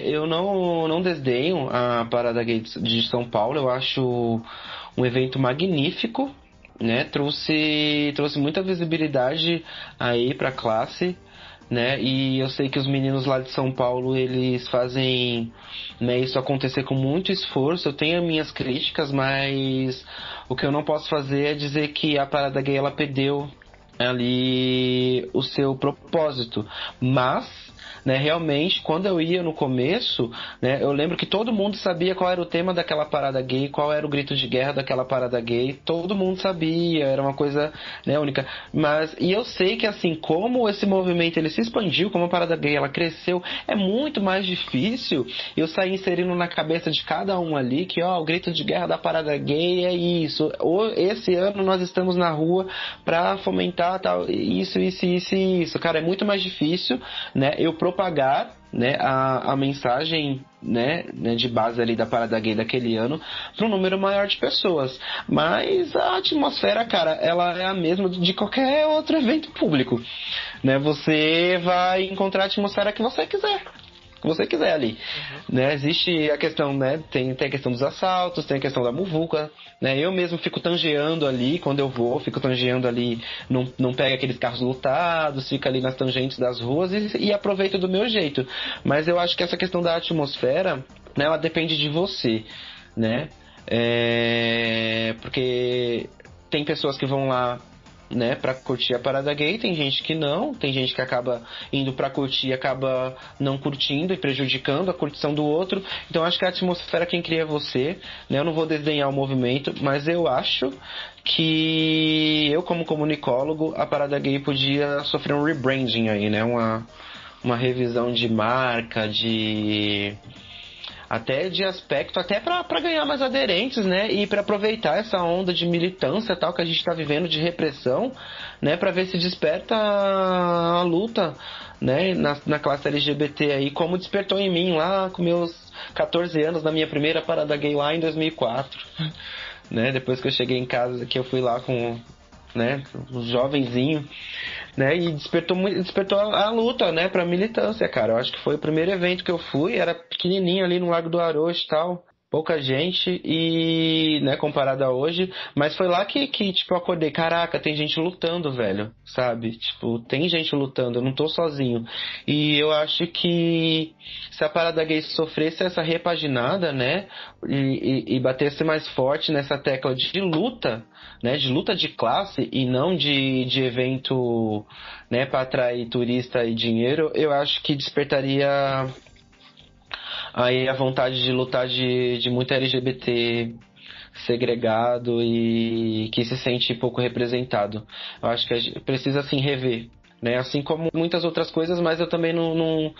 Eu não desdenho a parada gay de São Paulo, eu acho um evento magnífico, né? Trouxe muita visibilidade aí pra classe, né? E eu sei que os meninos lá de São Paulo, eles fazem, né, isso acontecer com muito esforço. Eu tenho minhas críticas, mas o que eu não posso fazer é dizer que a parada gay ela perdeu ali o seu propósito. Mas, né, realmente, quando eu ia no começo, né, eu lembro que todo mundo sabia qual era o tema daquela parada gay, qual era o grito de guerra daquela parada gay, todo mundo sabia, era uma coisa, né, única. E eu sei que, assim, como esse movimento ele se expandiu, como a parada gay ela cresceu, é muito mais difícil eu sair inserindo na cabeça de cada um ali que, o grito de guerra da parada gay é isso. Esse ano nós estamos na rua pra fomentar tal, isso. Cara, é muito mais difícil, né, eu propagar, né, a mensagem, né, de base ali da parada gay daquele ano para um número maior de pessoas. Mas a atmosfera, cara, ela é a mesma de qualquer outro evento público, né? Você vai encontrar a atmosfera que você quiser ali, né? Existe a questão, né? Tem a questão dos assaltos, tem a questão da muvuca, né? Eu mesmo fico tangeando ali quando eu vou, não pega aqueles carros lotados, fica ali nas tangentes das ruas e aproveito do meu jeito. Mas eu acho que essa questão da atmosfera, né? Ela depende de você, né? Porque tem pessoas que vão lá, né, pra curtir a parada gay, tem gente que não, tem gente que acaba indo pra curtir e acaba não curtindo e prejudicando a curtição do outro. Então acho que a atmosfera quem cria é você, né? Eu não vou desdenhar o movimento, mas eu acho que eu, como comunicólogo, a parada gay podia sofrer um rebranding aí, né? Uma revisão de marca, até de aspecto, até para ganhar mais aderentes, né? E para aproveitar essa onda de militância tal que a gente está vivendo de repressão, né? Para ver se desperta a luta, né? Na classe LGBT aí, como despertou em mim lá com meus 14 anos na minha primeira parada gay lá em 2004, né? Depois que eu cheguei em casa, que eu fui lá com, né, um jovenzinho, né, e despertou a luta, né, pra militância, cara. Eu acho que foi o primeiro evento que eu fui, era pequenininho ali no Lago do Arocho e tal, pouca gente e, né, comparado a hoje, mas foi lá que tipo, eu acordei, caraca, tem gente lutando, velho, sabe? Tipo, tem gente lutando, eu não tô sozinho. E eu acho que se a parada gay sofresse essa repaginada, né, e batesse mais forte nessa tecla de luta, né, de luta de classe e não de evento, né, para atrair turista e dinheiro, eu acho que despertaria aí a vontade de lutar de muito LGBT segregado e que se sente pouco representado. Eu acho que a gente precisa assim rever, né? Assim como muitas outras coisas, mas eu também não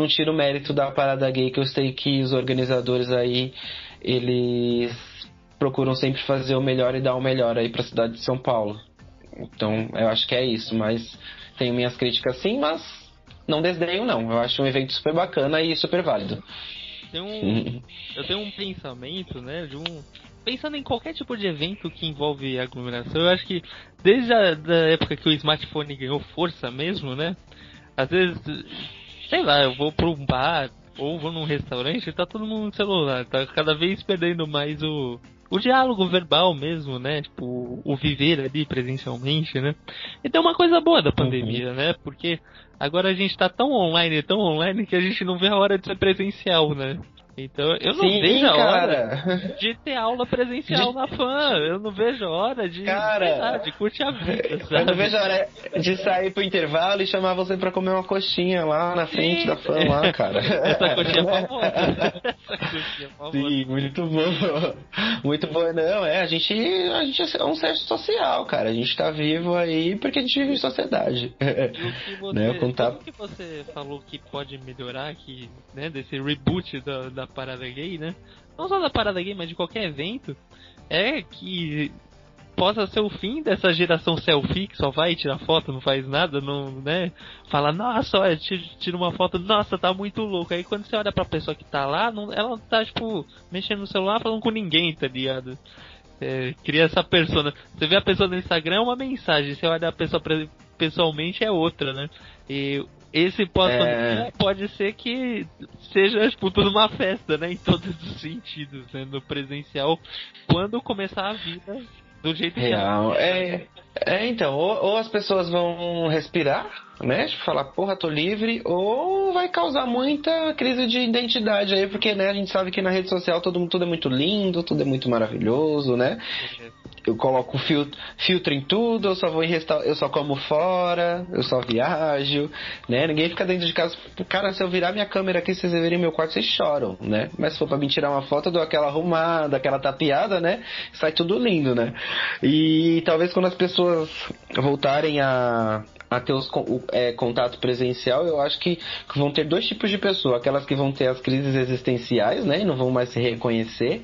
tiro o mérito da parada gay, que eu sei que os organizadores aí, eles procuram sempre fazer o melhor e dar o melhor aí para a cidade de São Paulo. Então, eu acho que é isso, mas tenho minhas críticas sim, mas não desdenho não. Eu acho um evento super bacana e super válido.
Eu tenho um pensamento, né, pensando em qualquer tipo de evento que envolve aglomeração, eu acho que desde a da época que o smartphone ganhou força mesmo, né, às vezes, sei lá, eu vou pra um bar ou vou num restaurante e tá todo mundo no celular, tá cada vez perdendo mais o diálogo verbal mesmo, né, tipo, o viver ali presencialmente, né. E tem uma coisa boa da pandemia, né, porque agora a gente tá tão online que a gente não vê a hora de ser presencial, né. Então eu não
Sim,
vejo a hora
cara.
de ter aula presencial na FAM. Eu não vejo a hora de,
Cara,
de curtir a vida,
eu não
sabe?
vejo a hora de sair pro intervalo e chamar você pra comer uma coxinha lá na frente da fã lá, cara.
Essa coxinha é famosa. Essa coxinha é famosa.
Sim, muito bom. Muito bom. Não, a gente é um ser social, cara. A gente tá vivo aí porque a gente vive em sociedade.
E o que
Né?
tudo que você falou que pode melhorar, que, né, desse reboot da parada gay, né? Não só da parada gay, mas de qualquer evento, é que possa ser o fim dessa geração selfie que só vai tirar foto, não faz nada, não, né? Fala, nossa, olha, tira uma foto, nossa, tá muito louco. Aí quando você olha pra pessoa que tá lá, ela não tá, tipo, mexendo no celular falando com ninguém, tá ligado? Cria essa persona. Você vê a pessoa no Instagram é uma mensagem, você olha a pessoa pessoalmente é outra, né? E esse pós-pandemia pode ser que seja, tipo, tudo uma festa, né? Em todos os sentidos, né? No presencial, quando começar a vida do jeito
real.
que é.
Então, ou as pessoas vão respirar, né? Tipo, falar, porra, tô livre, ou vai causar muita crise de identidade aí, porque, né, a gente sabe que na rede social tudo é muito lindo, tudo é muito maravilhoso, né? Eu coloco filtro em tudo, eu só vou em restaurante, eu só como fora, eu só viajo, né? Ninguém fica dentro de casa. Cara, se eu virar minha câmera aqui, vocês verem meu quarto, vocês choram, né? Mas se for pra me tirar uma foto, eu dou aquela arrumada, aquela tapeada, né? Sai tudo lindo, né? E talvez quando as pessoas voltarem a ter contato presencial, eu acho que vão ter dois tipos de pessoa. Aquelas que vão ter as crises existenciais, né? E não vão mais se reconhecer.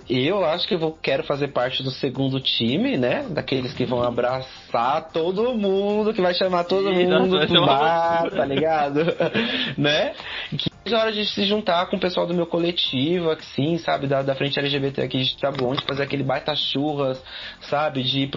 Eu acho que quero fazer parte do segundo time, né? Daqueles que vão abraçar todo mundo, que vai chamar todo mundo pro bar, tá ligado? Né? Que é hora de se juntar com o pessoal do meu coletivo, assim, sabe? Da frente LGBT aqui de Taboão, de fazer aquele baita churras, sabe? De ir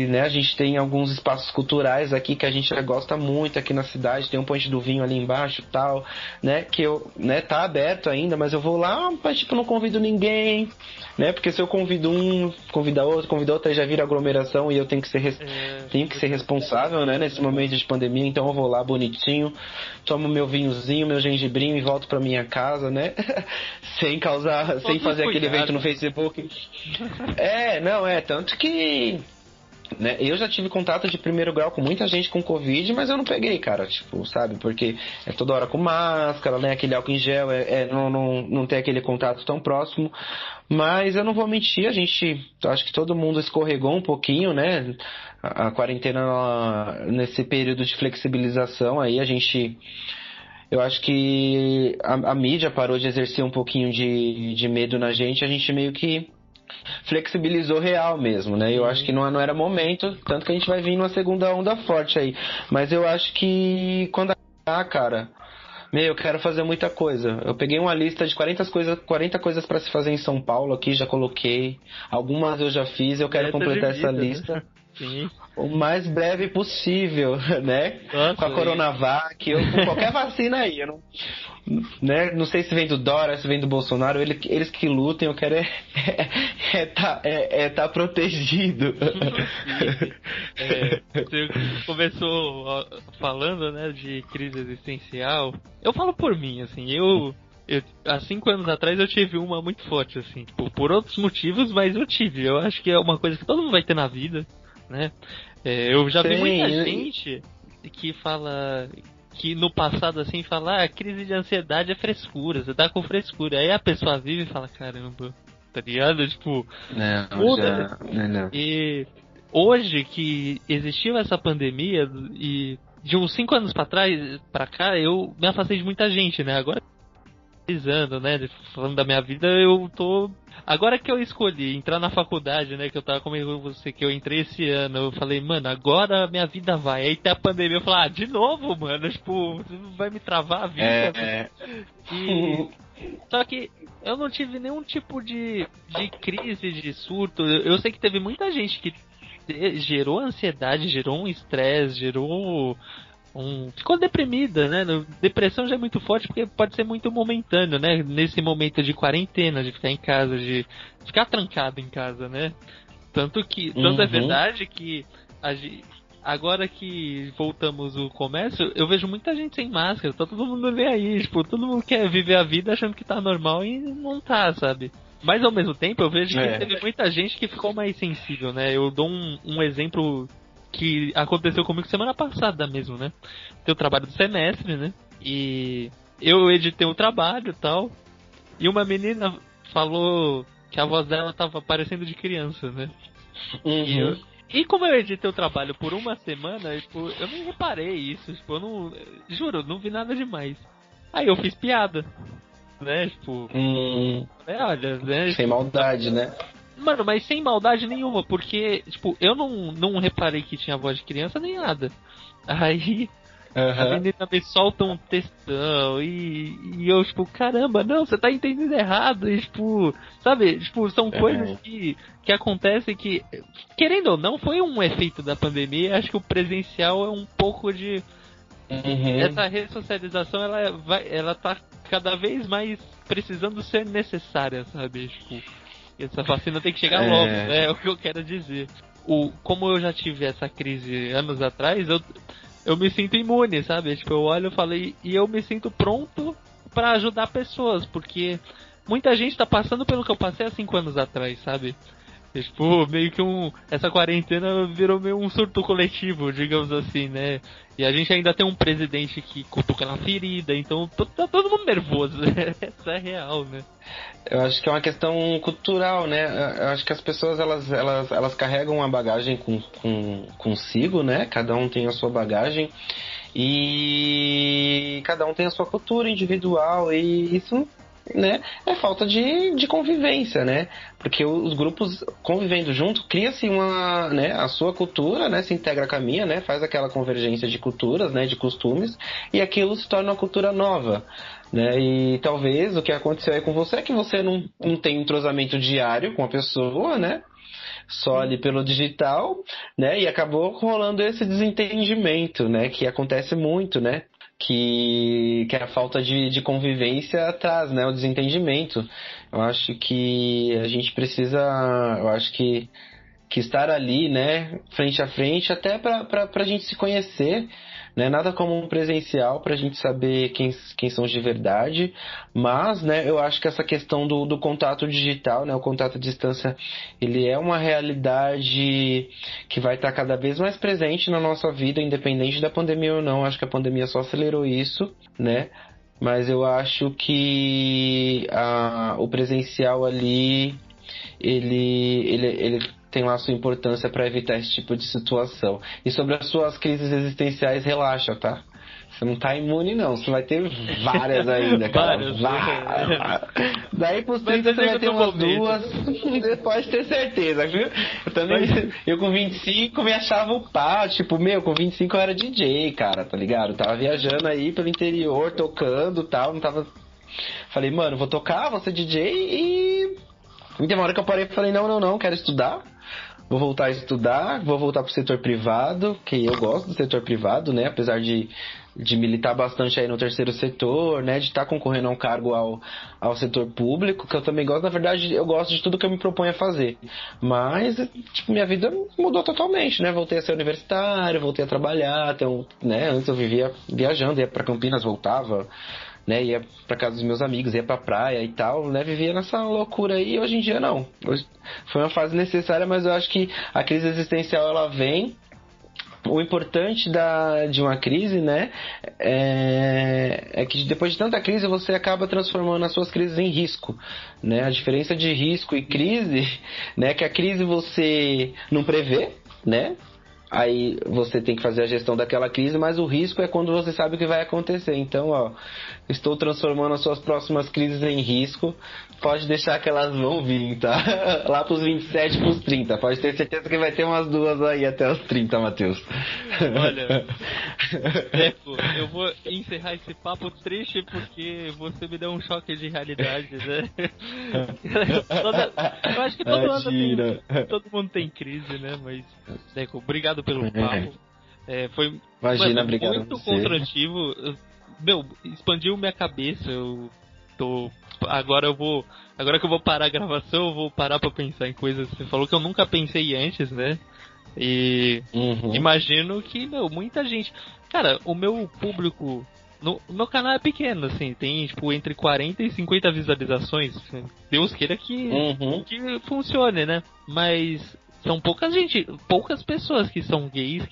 né, a gente tem alguns espaços culturais aqui que a gente gosta muito aqui na cidade, tem um Ponte do Vinho ali embaixo e tal, né, que né, tá aberto ainda, mas eu vou lá, mas tipo, não convido ninguém, né, porque se eu convido um, convida outro, aí já vira aglomeração e eu tenho que ser responsável, né, nesse momento de pandemia, então eu vou lá bonitinho, tomo meu vinhozinho, meu gengibrinho e volto pra minha casa, né, sem fazer aquele evento no Facebook. Tanto que, né, eu já tive contato de primeiro grau com muita gente com Covid, mas eu não peguei, cara, tipo, sabe, porque é toda hora com máscara, né, aquele álcool em gel, não tem aquele contato tão próximo, mas eu não vou mentir, acho que todo mundo escorregou um pouquinho, né, a quarentena nesse período de flexibilização aí, eu acho que a mídia parou de exercer um pouquinho de medo na gente, a gente meio que flexibilizou real mesmo, né? Eu acho que não era momento, tanto que a gente vai vir numa segunda onda forte aí. Mas eu acho que quando cara, eu quero fazer muita coisa. Eu peguei uma lista de 40 coisas para se fazer em São Paulo aqui, já coloquei. Algumas eu já fiz, eu quero completar essa lista. Né?
Sim.
O mais breve possível, né?
Nossa,
com a Coronavac, ou com qualquer vacina aí. Eu não sei se vem do Dória, se vem do Bolsonaro, eles que lutem, eu quero tá protegido.
Você começou falando, né, de crise existencial. Eu falo por mim, assim, há 5 anos atrás eu tive uma muito forte, assim, tipo, por outros motivos, mas eu tive. Eu acho que é uma coisa que todo mundo vai ter na vida, né? Eu já vi muita gente que fala que no passado, assim, fala, crise de ansiedade é frescura, você tá com frescura. Aí a pessoa vive e fala, caramba, tá ligado? Tipo, muda.
Não.
E hoje que existiu essa pandemia, e de uns 5 anos pra cá, eu me afastei de muita gente, né? Agora, né, falando da minha vida, eu tô... Agora que eu escolhi entrar na faculdade, né, que eu tava comentando com você, que eu entrei esse ano, eu falei, mano, agora minha vida vai. Aí tem a pandemia, eu falei, de novo, mano, tipo, você vai me travar a vida. Só que eu não tive nenhum tipo de crise, de surto. Eu sei que teve muita gente que gerou ansiedade, gerou um estresse, ficou deprimida, né? Depressão já é muito forte porque pode ser muito momentâneo, né? Nesse momento de quarentena, de ficar em casa, de ficar trancado em casa, né? Tanto é verdade que agora que voltamos o comércio, eu vejo muita gente sem máscara, tá todo mundo nem aí, tipo, todo mundo quer viver a vida achando que tá normal e não tá, sabe? Mas ao mesmo tempo eu vejo que teve muita gente que ficou mais sensível, né? Eu dou um exemplo que aconteceu comigo semana passada mesmo, né? Tem o trabalho do semestre, né? E eu editei um trabalho e tal, e uma menina falou que a voz dela tava parecendo de criança, né?
Uhum.
E como eu editei o trabalho por uma semana, tipo, eu nem reparei isso, tipo, eu não. Juro, não vi nada demais. Aí eu fiz piada, né? Tipo, olha, né?
Sem maldade, né?
Mano, mas sem maldade nenhuma, porque, tipo, eu não reparei que tinha voz de criança nem nada. Aí a menina me solta um textão e eu, tipo, caramba, não, você tá entendendo errado. E, tipo, sabe, tipo, são coisas que acontecem que, querendo ou não, foi um efeito da pandemia. Acho que o presencial é um pouco de... Essa ressocialização, ela tá cada vez mais precisando ser necessária, sabe? Tipo, essa vacina tem que chegar logo, né? É o que eu quero dizer. Como eu já tive essa crise anos atrás, eu me sinto imune, sabe? Tipo, eu olho e falei, e eu me sinto pronto pra ajudar pessoas, porque muita gente tá passando pelo que eu passei há 5 anos atrás, sabe? E, tipo, meio que essa quarentena virou meio um surto coletivo, digamos assim, né? E a gente ainda tem um presidente que cutuca na ferida, então tá todo mundo nervoso, né? Essa é real, né?
Eu acho que é uma questão cultural, né? Eu acho que as pessoas elas carregam uma bagagem consigo, né? Cada um tem a sua bagagem e cada um tem a sua cultura individual e isso, né, é falta de convivência, né? Porque os grupos convivendo junto, cria-se uma, né, a sua cultura, né, se integra com a minha, né, faz aquela convergência de culturas, né, de costumes, e aquilo se torna uma cultura nova, né? E talvez o que aconteceu aí com você é que você não tem um entrosamento diário com a pessoa, né? Só ali pelo digital, né? E acabou rolando esse desentendimento, né? Que acontece muito, né? Que a falta de convivência traz, né? O desentendimento. Eu acho que a gente precisa, eu acho que estar ali, né? Frente a frente, até para a gente se conhecer, né? Nada como um presencial para a gente saber quem são de verdade, mas, né, eu acho que essa questão do contato digital, né, o contato à distância, ele é uma realidade que vai estar cada vez mais presente na nossa vida, independente da pandemia ou não. Acho que a pandemia só acelerou isso, né? Mas eu acho que o presencial ali, ele tem lá a sua importância para evitar esse tipo de situação. E sobre as suas crises existenciais, relaxa, tá? Você não tá imune, não. Você vai ter várias ainda, cara. Várias. Daí pros 30 você vai ter umas duas. Você pode ter certeza, viu? Eu também, eu com 25 me achava o pá. Tipo, com 25 eu era DJ, cara, tá ligado? Eu tava viajando aí pelo interior, tocando e tal. Não tava... Falei, mano, vou tocar, vou ser DJ e... tem uma hora que eu parei e falei, não, quero estudar. Vou voltar a estudar, vou voltar pro setor privado, que eu gosto do setor privado, né? Apesar de militar bastante aí no terceiro setor, né? De estar concorrendo a um cargo ao setor público, que eu também gosto. Na verdade, eu gosto de tudo que eu me proponho a fazer. Mas, tipo, minha vida mudou totalmente, né? Voltei a ser universitário, voltei a trabalhar, então, né? Antes eu vivia viajando, ia pra Campinas, voltava, né, ia pra casa dos meus amigos, ia pra praia e tal, né, vivia nessa loucura aí. Hoje em dia não. Hoje foi uma fase necessária, mas eu acho que a crise existencial ela vem. O importante de uma crise, né, é que depois de tanta crise você acaba transformando as suas crises em risco, né? A diferença de risco e crise, né, é que a crise você não prevê, né? Aí você tem que fazer a gestão daquela crise, mas o risco é quando você sabe o que vai acontecer. Então, ó, estou transformando as suas próximas crises em risco. Pode deixar que elas vão vir, tá? Lá pros 27, pros 30. Pode ter certeza que vai ter umas duas aí até os 30, Matheus.
Olha, Deco, eu vou encerrar esse papo triste porque você me deu um choque de realidade, né? Eu acho que todo mundo tem crise, né? Mas, Deco, obrigado pelo papo. Foi
Imagina, obrigado
muito construtivo. Expandiu minha cabeça. Agora que eu vou parar a gravação, eu vou parar pra pensar em coisas que você falou que eu nunca pensei antes, né? E
Uhum.
imagino que, meu, muita gente. Cara, o meu público. O meu canal é pequeno, assim, tem tipo entre 40 e 50 visualizações. Deus queira
Uhum.
que funcione, né? Mas são poucas pessoas que são gays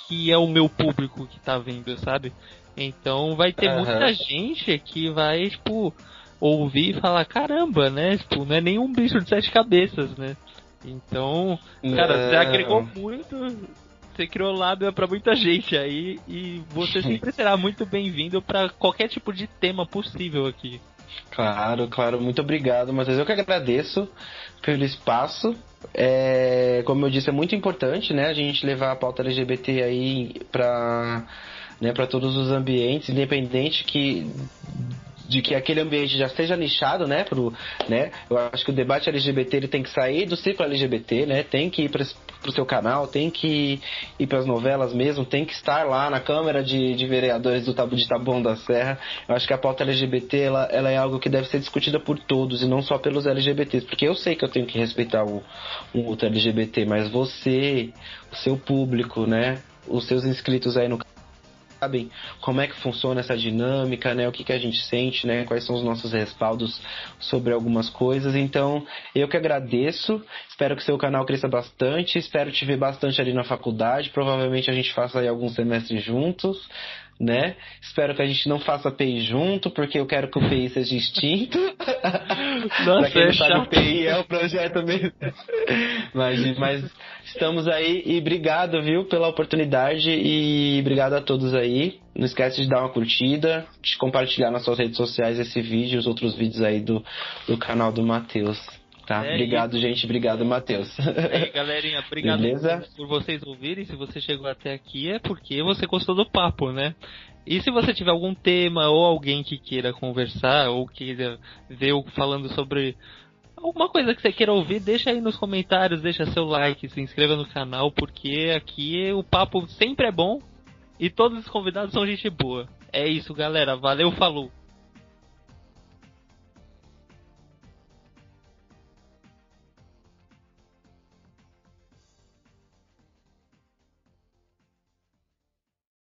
que é o meu público que tá vendo, sabe? Então vai ter muita
Aham.
gente que vai, tipo, ouvir e falar, caramba, né? Tipo, não é nenhum bicho de sete cabeças, né? Então, cara, você agregou
Não.
muito, você criou lábia pra muita gente aí e você sempre será muito bem-vindo pra qualquer tipo de tema possível aqui.
Claro, claro, muito obrigado. Mas eu que agradeço pelo espaço. Como eu disse, é muito importante, né, a gente levar a pauta LGBT aí para, né, para todos os ambientes, independente de que aquele ambiente já esteja nichado, né, né? Eu acho que o debate LGBT ele tem que sair do ciclo LGBT, né? Tem que ir para o seu canal, tem que ir para as novelas mesmo, tem que estar lá na Câmara de Vereadores do de Taboão da Serra. Eu acho que a pauta LGBT ela é algo que deve ser discutida por todos e não só pelos LGBTs, porque eu sei que eu tenho que respeitar um outro LGBT, mas você, o seu público, né? Os seus inscritos aí no sabem como é que funciona essa dinâmica, né? O que a gente sente, né? Quais são os nossos respaldos sobre algumas coisas. Então, eu que agradeço. Espero que seu canal cresça bastante. Espero te ver bastante ali na faculdade. Provavelmente a gente faça aí alguns semestres juntos, né? Espero que a gente não faça PI junto, porque eu quero que o PI seja extinto. Pra
Nossa,
quem
é
não sabe, o
chato.
PI é o projeto mesmo. Mas estamos aí e obrigado, viu, pela oportunidade e obrigado a todos aí. Não esquece de dar uma curtida, de compartilhar nas suas redes sociais esse vídeo e os outros vídeos aí do canal do Matheus. Tá?
É
Obrigado,
isso.
gente. Obrigado, Matheus.
Aí, galerinha, obrigado
Beleza?
por vocês ouvirem. Se você chegou até aqui é porque você gostou do papo, né? E se você tiver algum tema ou alguém que queira conversar ou queira ver eu falando sobre alguma coisa que você queira ouvir, deixa aí nos comentários, deixa seu like, se inscreva no canal, porque aqui o papo sempre é bom e todos os convidados são gente boa. É isso, galera. Valeu, falou!